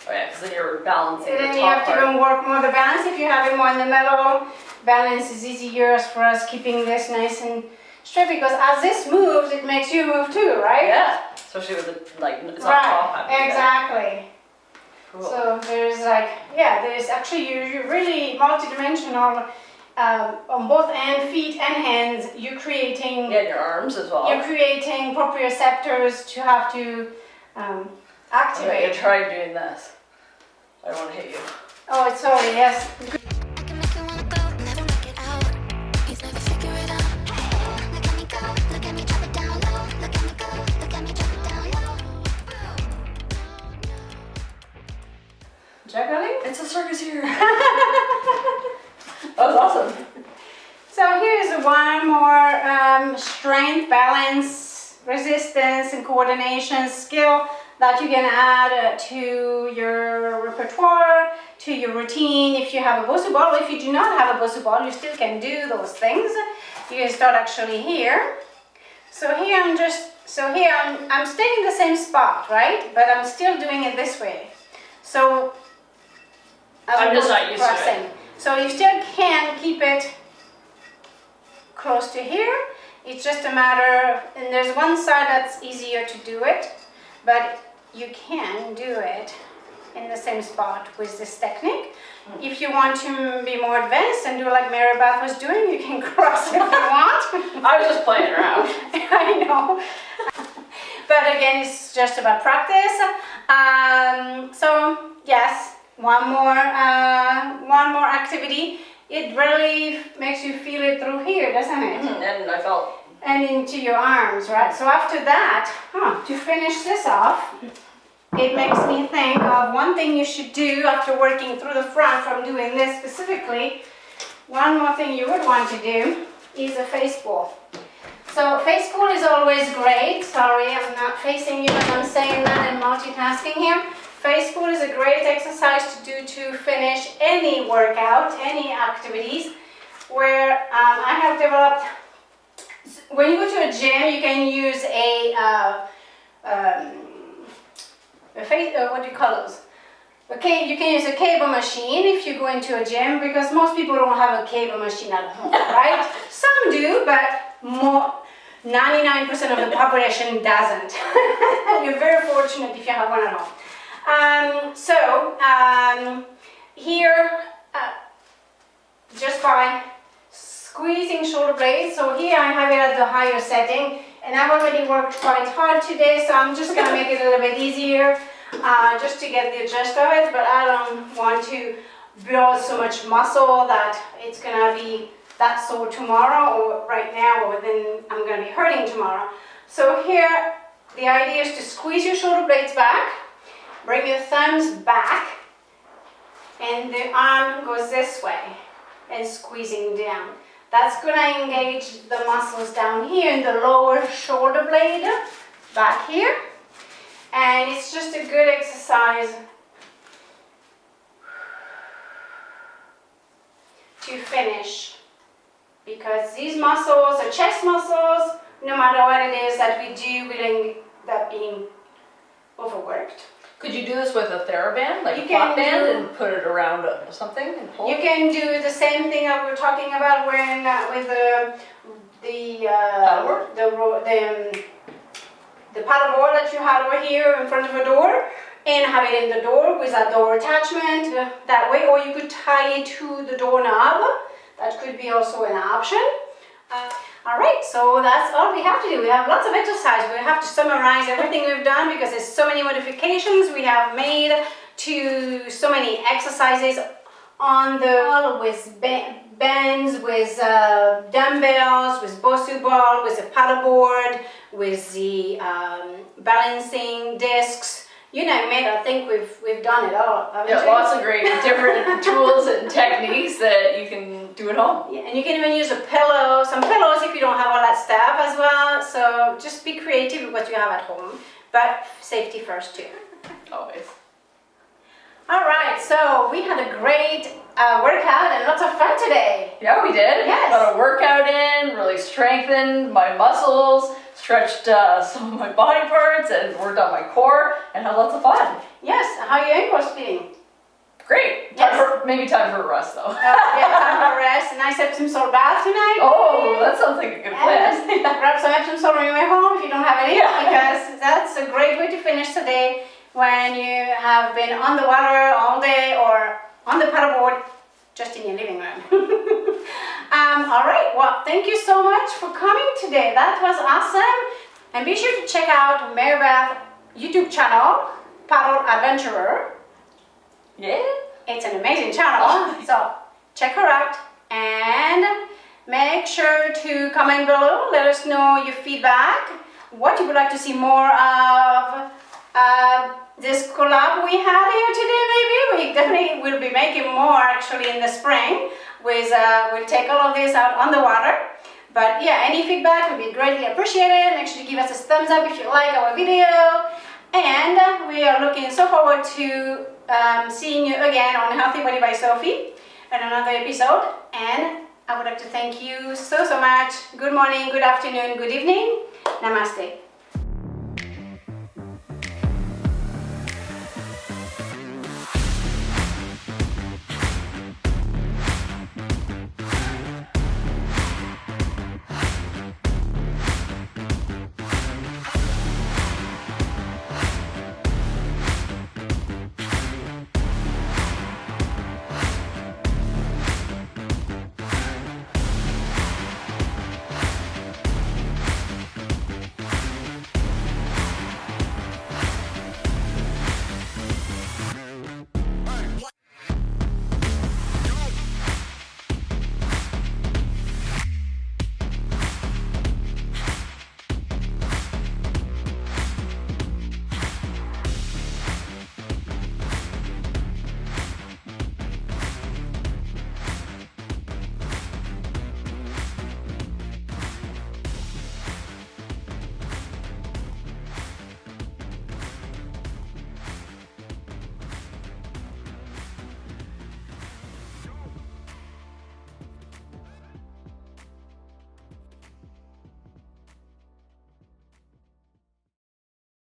Oh yeah, because then you're balancing
And
the
then
top
you have to
part.
even work more the balance. If you have it more in the middle, balance is easier for us, keeping this nice and straight, because as this moves, it makes you move too, right?
Yeah, especially with the, like, it's not
Right,
top heavy.
exactly.
Cool.
So there's there's actually, you're really multidimensional on both feet and hands. You're creating,
Yeah, and your arms as well.
you're creating proprioceptors to have to activate.
Okay, you try doing this. I don't want to hit you.
Oh, it's sorry, yes. Juggling?
It's a circus here. That was awesome.
So here's one more strength, balance, resistance, and coordination skill that you can add to your repertoire, to your routine. If you have a Bosu ball, or if you do not have a Bosu ball, you still can do those things. You can start actually here. So here I'm I'm staying in the same spot, right? But I'm still doing it this way. So
I'm just not used to it.
So you still can keep it close to here. It's just a matter, and there's one side that's easier to do it, but you can do it in the same spot with this technique. If you want to be more advanced and do like Marybeth was doing, you can cross if you want.
I was just playing around.
I know. But again, it's just about practice. So yes, one more activity. It really makes you feel it through here, doesn't it?
And I felt.
And into your arms, right? So after that, to finish this off, it makes me think of one thing you should do after working through the front from doing this specifically. One more thing you would want to do is a face ball. So face pull is always great. Sorry, I'm not facing you as I'm saying that and multitasking here. Face pull is a great exercise to do to finish any workout, any activities, where I have developed, when you go to a gym, you can use what do you call those? Okay, you can use a cable machine if you go into a gym, because most people don't have a cable machine at home, right? Some do, but 99% of the population doesn't. You're very fortunate if you have one at home. Here, just by squeezing shoulder blades, so here I have it at the higher setting, and I've already worked quite hard today, so I'm just gonna make it a little bit easier, just to get the gist of it, but I don't want to build so much muscle that it's gonna be that sore tomorrow, or right now, or then I'm gonna be hurting tomorrow. So here, the idea is to squeeze your shoulder blades back, bring your thumbs back, and the arm goes this way, and squeezing down. That's gonna engage the muscles down here in the lower shoulder blade, back here. And it's just a good exercise to finish, because these muscles, the chest muscles, no matter what it is that we do, will end up being overworked.
Could you do this with a TheraBand, like
You
a flat
can
band,
do-
and put it around something and pull?
You can do the same thing that we were talking about when with the paddle board that you had over here in front of a door, and have it in the door with a door attachment that way, or you could tie it to the doorknob. That could be also an option. All right, so that's all we have to do. We have lots of exercise. We have to summarize everything we've done, because there's so many modifications we have made to so many exercises on the wall, with bends, with dumbbells, with Bosu ball, with the paddle board, with the balancing discs. You name it, I think we've done it all.
Yeah, lots of great different tools and techniques that you can do at home.
Yeah, and you can even use a pillow, some pillows if you don't have all that stuff as well. So just be creative with what you have at home, but safety first too.
Always.
All right, so we had a great workout and lots of fun today.
Yeah, we did.
Yes.
Got a workout in, really strengthened my muscles, stretched some of my body parts, and worked on my core, and had lots of fun.
Yes, how are your ankles feeling?
Great.
Yes.
Maybe time for a rest, though.
Yeah, time for a rest. A nice Epsom salt bath tonight.
Oh, that sounds like a good plan.
Yes. Grab some Epsom salt on your way home if you don't have any,
Yeah.
because that's a great way to finish today when you have been on the water all day or on the paddleboard just in your living room. All right, well, thank you so much for coming today. That was awesome. And be sure to check out Marybeth YouTube channel, Paddle Adventurer.
Yeah.
It's an amazing channel, so check her out, and make sure to comment below. Let us know your feedback, what you would like to see more of. This collab we had here today, maybe we definitely will be making more actually in the spring. We'll take all of this out on the water. But yeah, any feedback would be greatly appreciated. Make sure to give us a thumbs up if you like our video. And we are looking so forward to seeing you again on Healthy Body by Sophie in another episode. And I would like to thank you so much. Good morning, good afternoon, good evening. Namaste.